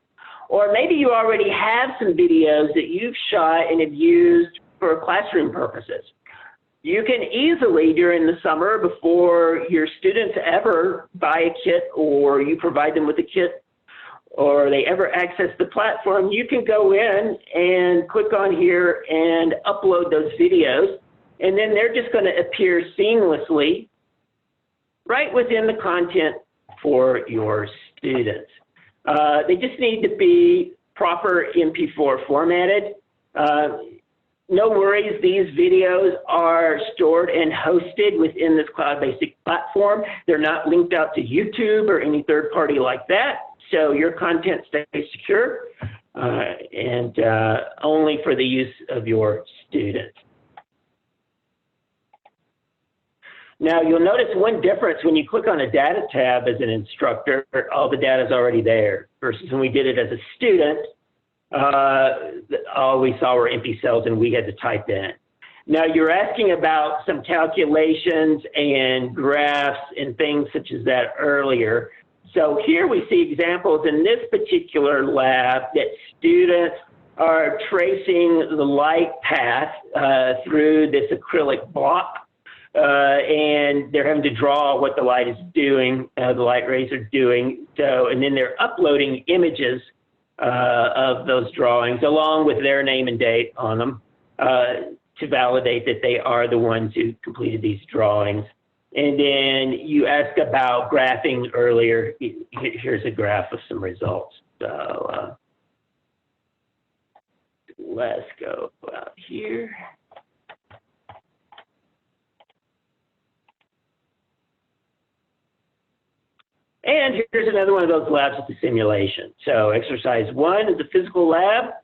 Or maybe you already have some videos that you've shot and have used for classroom purposes. You can easily, during the summer, before your students ever buy a kit or you provide them with a kit or they ever access the platform, you can go in and click on here and upload those videos, and then they're just going to appear seamlessly right within the content for your students. They just need to be proper MP4 formatted. No worries, these videos are stored and hosted within this cloud-based platform. They're not linked out to YouTube or any third party like that, so your content stays secure and only for the use of your students. Now, you'll notice one difference when you click on a data tab as an instructor, all the data is already there, versus when we did it as a student, all we saw were empty cells and we had to type in. Now, you're asking about some calculations and graphs and things such as that earlier. So here we see examples in this particular lab that students are tracing the light path through this acrylic block. And they're having to draw what the light is doing, the light rays are doing. So, and then they're uploading images of those drawings along with their name and date on them to validate that they are the ones who completed these drawings. And then you asked about graphing earlier. Here's a graph of some results. So let's go out here. And here's another one of those labs with the simulation. So exercise 1 is a physical lab.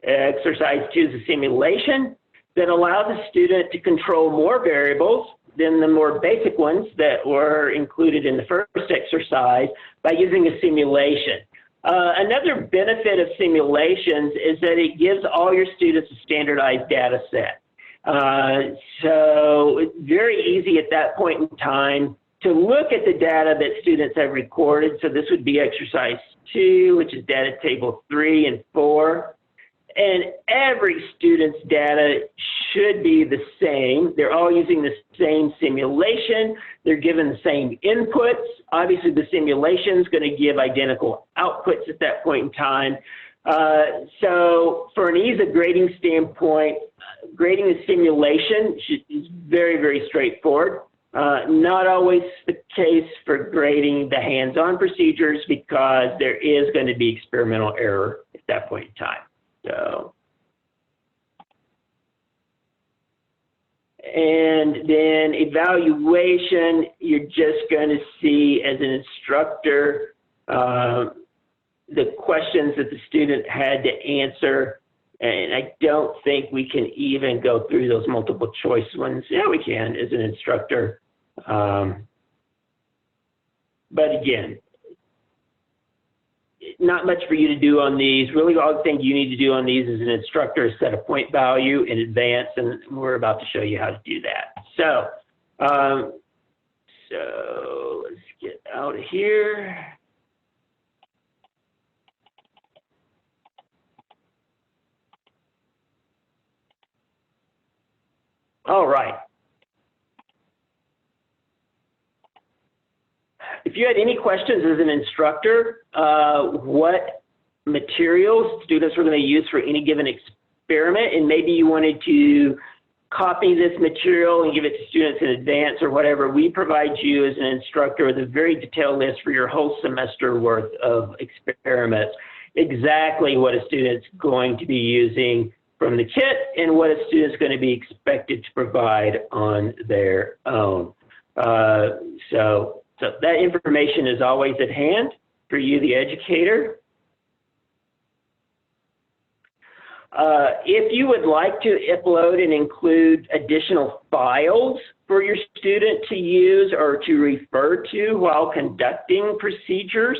Exercise 2 is a simulation that allows the student to control more variables than the more basic ones that were included in the first exercise by using a simulation. Another benefit of simulations is that it gives all your students a standardized data set. So it's very easy at that point in time to look at the data that students have recorded. So this would be exercise 2, which is data table 3 and 4. And every student's data should be the same. They're all using the same simulation. They're given the same inputs. Obviously, the simulation is going to give identical outputs at that point in time. So for an ease of grading standpoint, grading a simulation is very, very straightforward. Not always the case for grading the hands-on procedures because there is going to be experimental error at that point in time. So, and then evaluation, you're just going to see as an instructor the questions that the student had to answer. And I don't think we can even go through those multiple choice ones. Yeah, we can as an instructor. But again, not much for you to do on these. Really, all the thing you need to do on these as an instructor is set a point value in advance, and we're about to show you how to do that. So, so let's get out of here. All right. If you had any questions as an instructor, what materials students were going to use for any given experiment, and maybe you wanted to copy this material and give it to students in advance or whatever, we provide you as an instructor with a very detailed list for your whole semester worth of experiments, exactly what a student's going to be using from the kit and what a student's going to be expected to provide on their own. So that information is always at hand for you, the educator. If you would like to upload and include additional files for your student to use or to refer to while conducting procedures,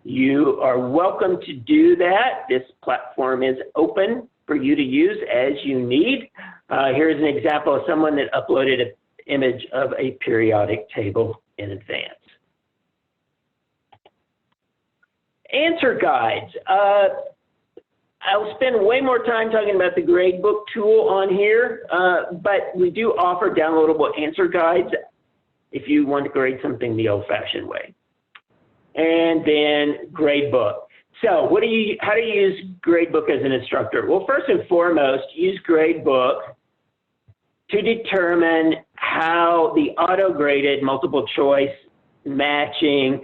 you are welcome to do that. This platform is open for you to use as you need. Here's an example of someone that uploaded an image of a periodic table in advance. Answer guides. I'll spend way more time talking about the gradebook tool on here, but we do offer downloadable answer guides if you want to grade something the old-fashioned way. And then gradebook. So how do you use gradebook as an instructor? Well, first and foremost, use gradebook to determine how the auto-graded multiple choice matching,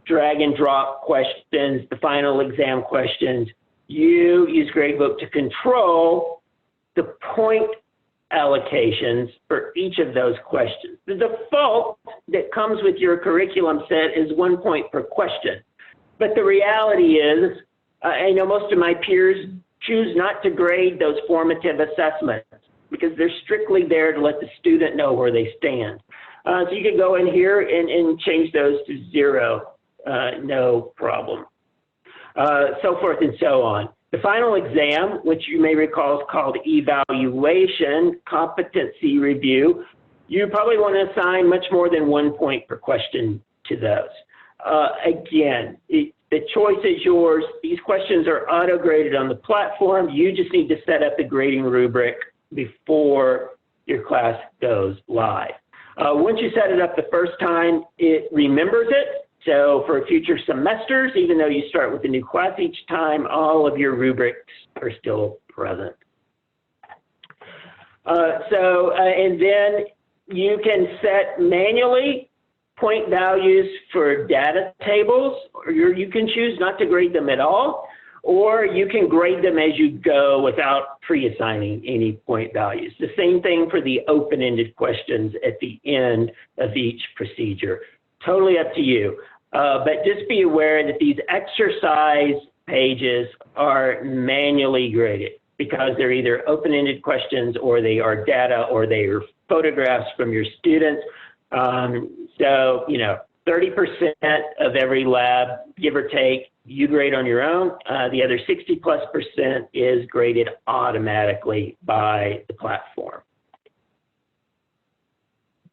drag and drop questions, the final exam questions, you use gradebook to control the point allocations for each of those questions. The default that comes with your curriculum set is 1 point per question. But the reality is, I know most of my peers choose not to grade those formative assessments because they're strictly there to let the student know where they stand. So you can go in here and change those to 0, no problem. So forth and so on. The final exam, which you may recall is called evaluation, competency review, you probably want to assign much more than 1 point per question to those. Again, the choice is yours. These questions are auto-graded on the platform. You just need to set up the grading rubric before your class goes live. Once you set it up the first time, it remembers it. So for future semesters, even though you start with a new class each time, all of your rubrics are still present. And then you can set manually point values for data tables, or you can choose not to grade them at all, or you can grade them as you go without pre-assigning any point values. The same thing for the open-ended questions at the end of each procedure. Totally up to you. But just be aware that these exercise pages are manually graded because they're either open-ended questions or they are data or they are photographs from your students. So, you know, 30% of every lab, give or take, you grade on your own. The other 60+% is graded automatically by the platform.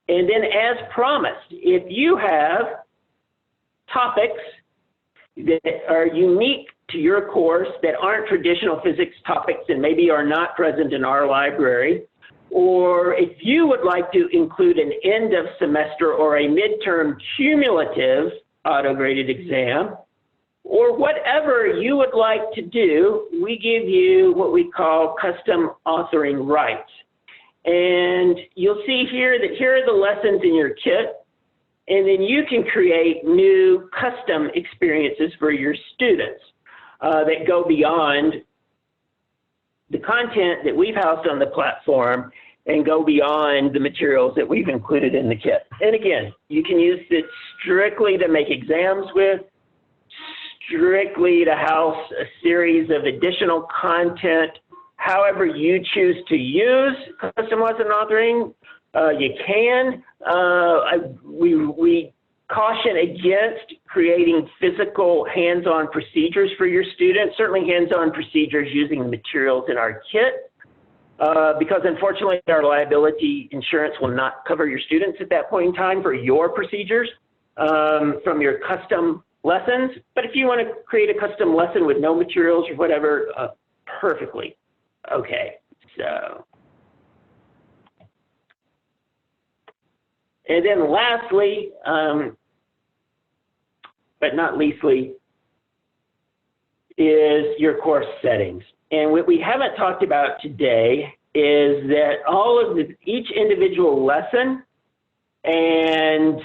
And then as promised, if you have topics that are unique to your course that aren't traditional physics topics and maybe are not present in our library, or if you would like to include an end of semester or a midterm cumulative auto-graded exam, or whatever you would like to do, we give you what we call custom authoring rights. And you'll see here that here are the lessons in your kit, and then you can create new custom experiences for your students that go beyond the content that we've housed on the platform and go beyond the materials that we've included in the kit. And again, you can use it strictly to make exams with, strictly to house a series of additional content. However you choose to use custom lesson authoring, you can. We caution against creating physical hands-on procedures for your students, certainly hands-on procedures using the materials in our kit, because unfortunately our liability insurance will not cover your students at that point in time for your procedures from your custom lessons. But if you want to create a custom lesson with no materials or whatever, perfectly okay. So, and then lastly, but not leastly, is your course settings. And what we haven't talked about today is that each individual lesson and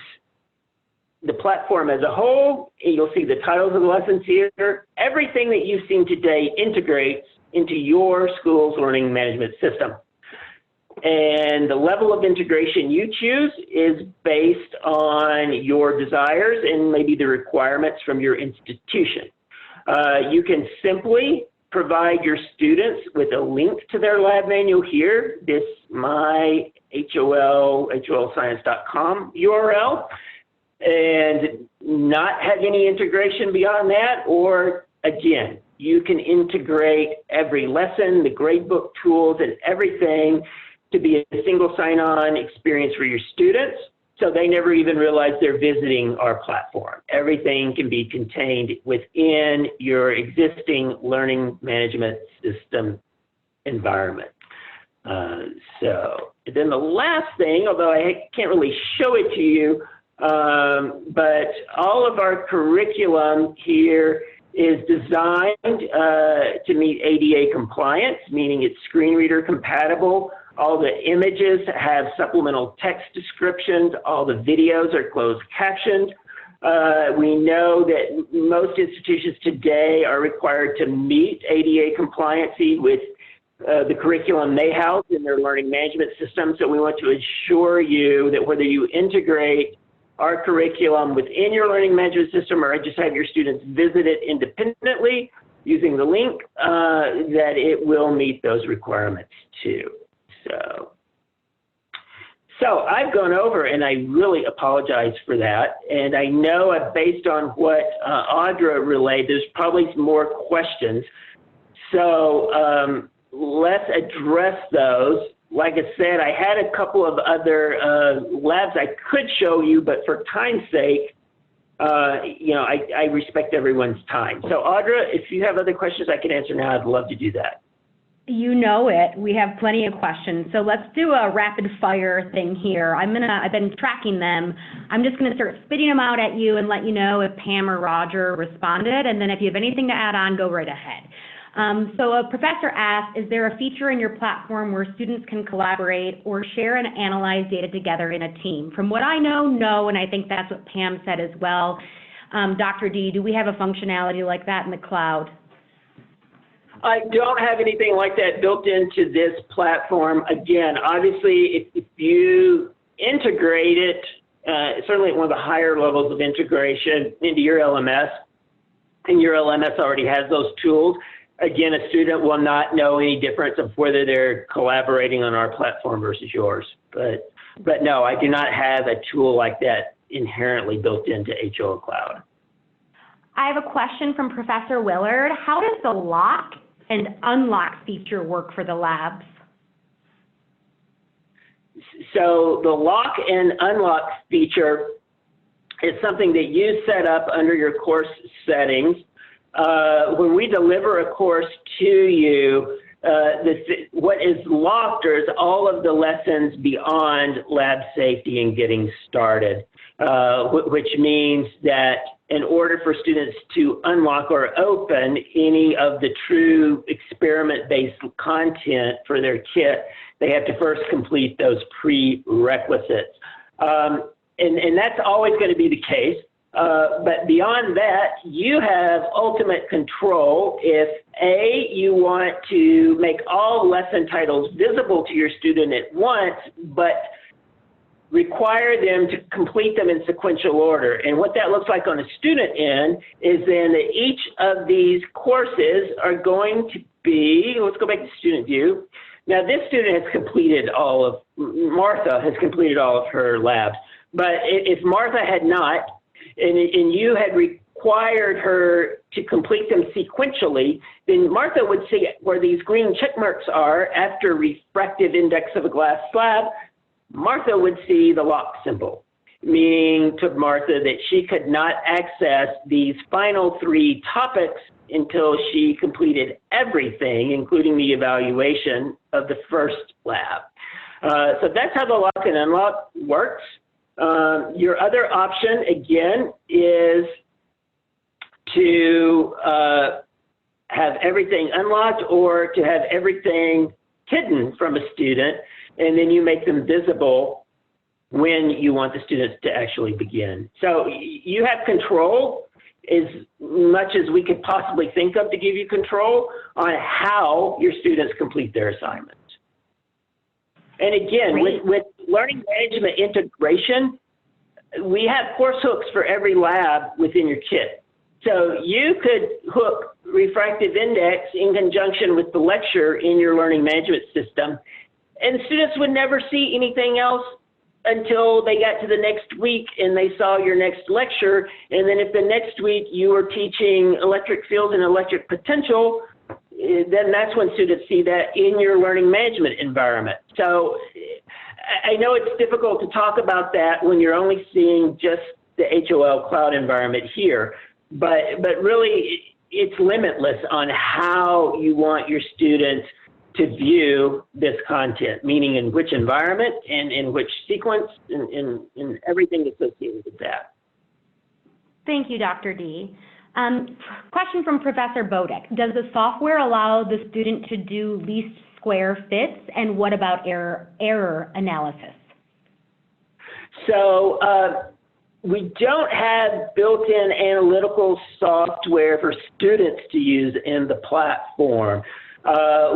the platform as a whole, you'll see the titles of the lessons here, everything that you've seen today integrates into your school's learning management system. And the level of integration you choose is based on your desires and maybe the requirements from your institution. You can simply provide your students with a link to their lab manual here, this holscience.com URL, and not have any integration beyond that, or again, you can integrate every lesson, the gradebook tools, and everything to be a single sign-on experience for your students, so they never even realize they're visiting our platform. Everything can be contained within your existing learning management system environment. So then the last thing, although I can't really show it to you, but all of our curriculum here is designed to meet ADA compliance, meaning it's screen reader compatible. All the images have supplemental text descriptions. All the videos are closed captioned. We know that most institutions today are required to meet ADA compliancy with the curriculum they house in their learning management system. So we want to assure you that whether you integrate our curriculum within your learning management system or just have your students visit it independently using the link, that it will meet those requirements too. So I've gone over, and I really apologize for that. And I know based on what Audra relayed, there's probably some more questions. So let's address those. Like I said, I had a couple of other labs I could show you, but for time's sake, you know, I respect everyone's time. So Audra, if you have other questions I can answer now, I'd love to do that. You know it. We have plenty of questions. So let's do a rapid fire thing here. I've been tracking them. I'm just gonna start spitting them out at you and let you know if Pam or Roger responded. And then if you have anything to add on, go right ahead. So a professor asked, is there a feature in your platform where students can collaborate or share and analyze data together in a team? From what I know, no, and I think that's what Pam said as well. Dr. D, do we have a functionality like that in the cloud? I don't have anything like that built into this platform. Again, obviously, if you integrate it, certainly at one of the higher levels of integration into your LMS, and your LMS already has those tools, again, a student will not know any difference of whether they're collaborating on our platform versus yours. But no, I do not have a tool like that inherently built into HO Cloud. I have a question from Professor Willard. How does the lock and unlock feature work for the labs? So the lock and unlock feature is something that you set up under your course settings. When we deliver a course to you, what is locked is all of the lessons beyond lab safety and getting started, which means that in order for students to unlock or open any of the true experiment-based content for their kit, they have to first complete those prerequisites. And that's always going to be the case. But beyond that, you have ultimate control if A, you want to make all lesson titles visible to your student at once, but require them to complete them in sequential order. And what that looks like on a student end is then that each of these courses are going to be, let's go back to student view. Now this student has completed Martha has completed all of her labs. But if Martha had not, and you had required her to complete them sequentially, then Martha would see where these green check marks are after refractive index of a glass slab. Martha would see the lock symbol, meaning to Martha that she could not access these final 3 topics until she completed everything, including the evaluation of the first lab. So that's how the lock and unlock works. Your other option, again, is to have everything unlocked or to have everything hidden from a student, and then you make them visible when you want the students to actually begin. So you have control as much as we could possibly think of to give you control on how your students complete their assignments. And again, with learning management integration, we have course hooks for every lab within your kit. So you could hook refractive index in conjunction with the lecture in your learning management system, and students would never see anything else until they got to the next week and they saw your next lecture. And then if the next week you were teaching electric fields and electric potential, then that's when students see that in your learning management environment. So I know it's difficult to talk about that when you're only seeing just the HOL cloud environment here, but really it's limitless on how you want your students to view this content, meaning in which environment and in which sequence and everything associated with that. Thank you, Dr. D. Question from Professor Bodek. Does the software allow the student to do least square fits, and what about error analysis? So we don't have built-in analytical software for students to use in the platform.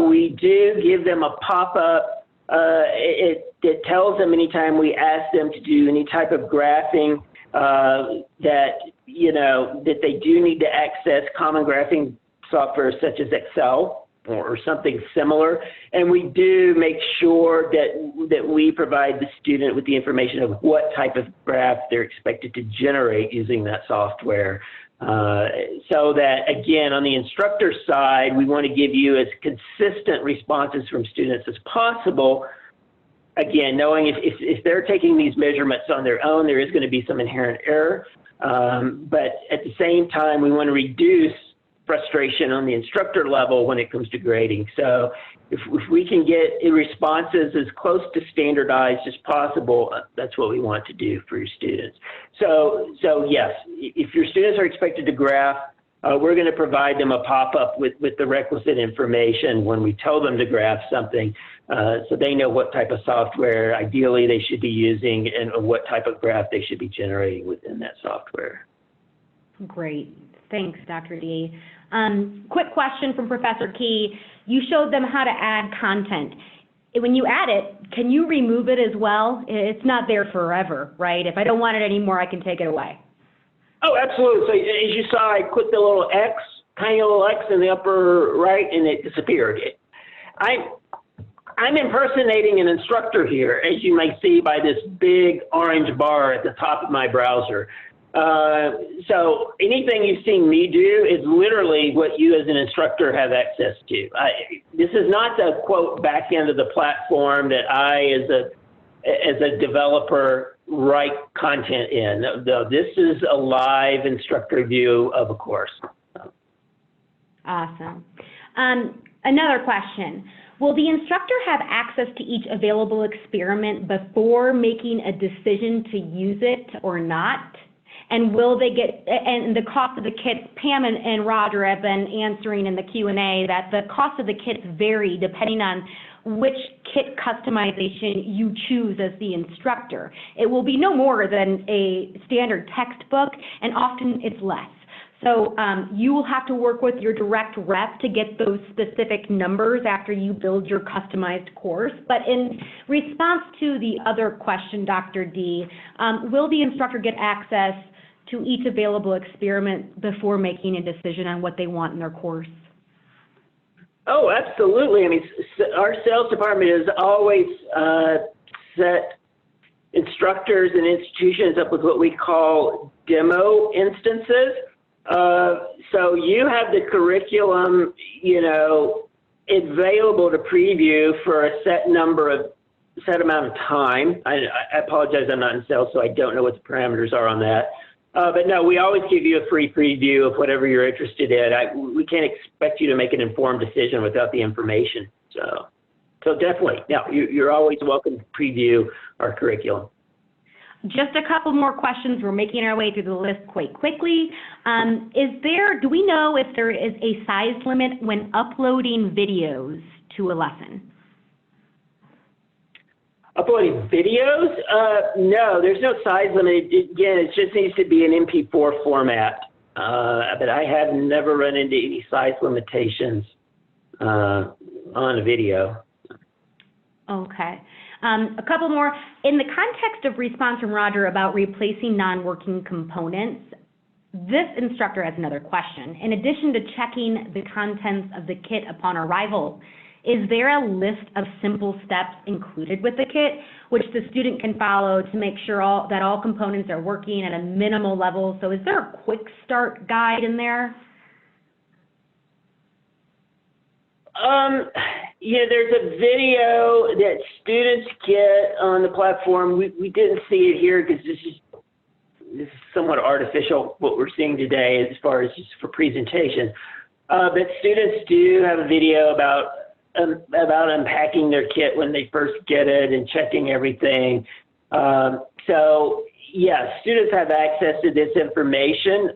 We do give them a pop-up. It tells them anytime we ask them to do any type of graphing that they do need to access common graphing software such as Excel or something similar. And we do make sure that we provide the student with the information of what type of graph they're expected to generate using that software. So that, again, on the instructor side, we want to give you as consistent responses from students as possible. Again, knowing if they're taking these measurements on their own, there is going to be some inherent error. But at the same time, we want to reduce frustration on the instructor level when it comes to grading. So if we can get responses as close to standardized as possible, that's what we want to do for your students. So yes, if your students are expected to graph, we're going to provide them a pop-up with the requisite information when we tell them to graph something, so they know what type of software ideally they should be using and what type of graph they should be generating within that software. Great. Thanks, Dr. D. Quick question from Professor Key. You showed them how to add content. When you add it, can you remove it as well? It's not there forever, right? If I don't want it anymore, I can take it away. Oh, absolutely. So as you saw, I put the little X, tiny little X in the upper right, and it disappeared. I'm impersonating an instructor here, as you may see by this big orange bar at the top of my browser. So anything you've seen me do is literally what you as an instructor have access to. This is not the quote back end of the platform that I as a developer write content in. No, this is a live instructor view of a course. Awesome. Another question. Will the instructor have access to each available experiment before making a decision to use it or not? And will they get, and the cost of the kits, Pam and Roger have been answering in the Q&A that the cost of the kits vary depending on which kit customization you choose as the instructor. It will be no more than a standard textbook, and often it's less. So you will have to work with your direct rep to get those specific numbers after you build your customized course. But in response to the other question, Dr. D, will the instructor get access to each available experiment before making a decision on what they want in their course? Oh, absolutely. I mean, our sales department has always set instructors and institutions up with what we call demo instances. So you have the curriculum, available to preview for a set amount of time. I apologize, I'm not in sales, so I don't know what the parameters are on that. But no, we always give you a free preview of whatever you're interested in. We can't expect you to make an informed decision without the information. So definitely, yeah, you're always welcome to preview our curriculum. Just a couple more questions. We're making our way through the list quite quickly. Do we know if there is a size limit when uploading videos to a lesson? Uploading videos? No, there's no size limit. Again, it just needs to be an MP4 format. But I have never run into any size limitations on a video. Okay. A couple more. In the context of response from Roger about replacing non-working components, this instructor has another question. In addition to checking the contents of the kit upon arrival, is there a list of simple steps included with the kit which the student can follow to make sure that all components are working at a minimal level? So is there a quick start guide in there? Yeah, there's a video that students get on the platform. We didn't see it here because this is somewhat artificial, what we're seeing today as far as just for presentation. But students do have a video about unpacking their kit when they first get it and checking everything. So, yeah, students have access to this information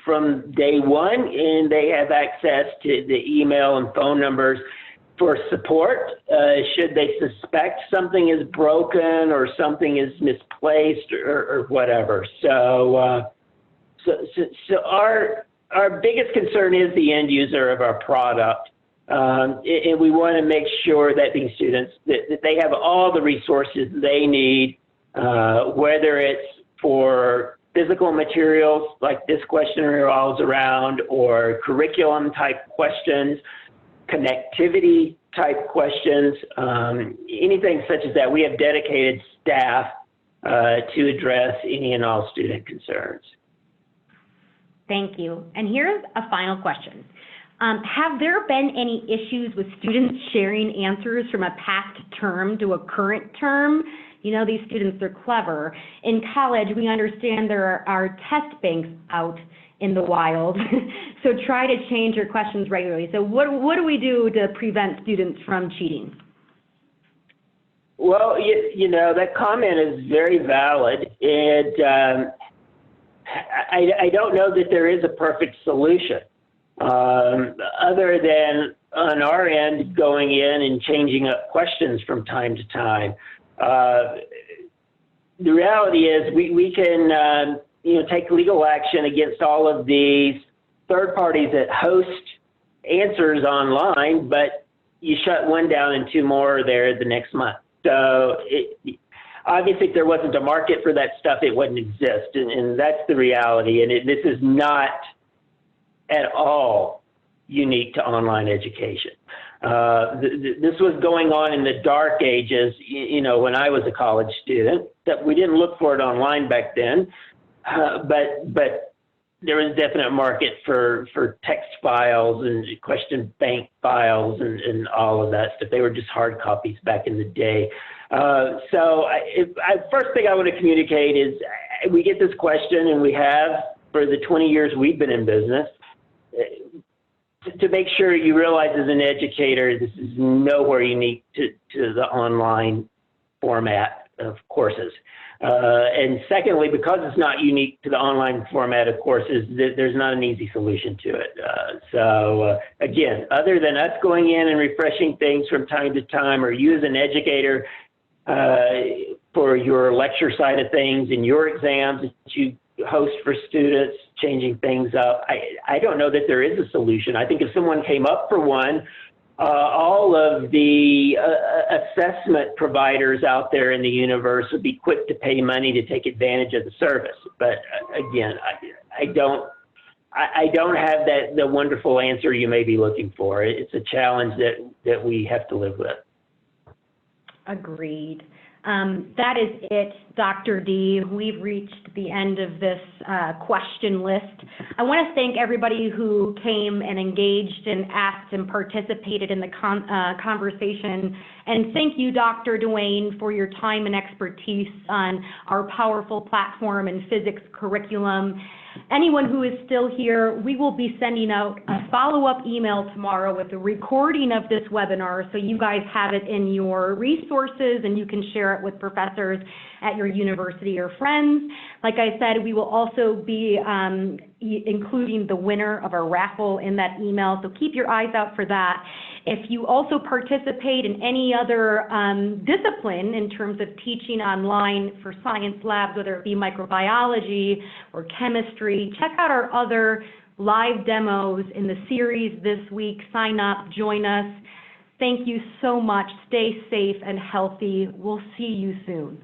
from day one, and they have access to the email and phone numbers for support should they suspect something is broken or something is misplaced or whatever. So our biggest concern is the end user of our product. And we want to make sure that these students, that they have all the resources they need, whether it's for physical materials like this question revolves around, or curriculum type questions, connectivity type questions, anything such as that. We have dedicated staff to address any and all student concerns. Thank you. And here's a final question. Have there been any issues with students sharing answers from a past term to a current term? You know, these students, they're clever. In college, we understand there are test banks out in the wild, so try to change your questions regularly. So what do we do to prevent students from cheating? Well, you know, that comment is very valid, and I don't know that there is a perfect solution. Other than on our end going in and changing up questions from time to time. The reality is we can take legal action against all of these third parties that host answers online, but you shut one down and two more are there the next month. So obviously, if there wasn't a market for that stuff, it wouldn't exist, and that's the reality. And this is not at all unique to online education. This was going on in the dark ages, when I was a college student. That we didn't look for it online back then, but there was a definite market for text files and question bank files and all of that stuff. They were just hard copies back in the day. First thing I want to communicate is we get this question, and we have for the 20 years we've been in business, to make sure you realize as an educator, this is nowhere unique to the online format of courses. And secondly, because it's not unique to the online format of courses, there's not an easy solution to it. Again, other than us going in and refreshing things from time to time, or you as an educator for your lecture side of things and your exams that you host for students, changing things up, I don't know that there is a solution. I think if someone came up for one, all of the assessment providers out there in the universe would be quick to pay money to take advantage of the service. But again, I don't have the wonderful answer you may be looking for. It's a challenge that we have to live with. Agreed. That is it, Dr. D. We've reached the end of this question list. I want to thank everybody who came and engaged and asked and participated in the conversation. And thank you, Dr. Duane, for your time and expertise on our powerful platform and physics curriculum. Anyone who is still here, we will be sending out a follow-up email tomorrow with a recording of this webinar, so you guys have it in your resources and you can share it with professors at your university or friends. Like I said, we will also be including the winner of our raffle in that email, so keep your eyes out for that. If you also participate in any other discipline in terms of teaching online for science labs, whether it be microbiology or chemistry, check out our other live demos in the series this week. Sign up, join us. Thank you so much. Stay safe and healthy. We'll see you soon.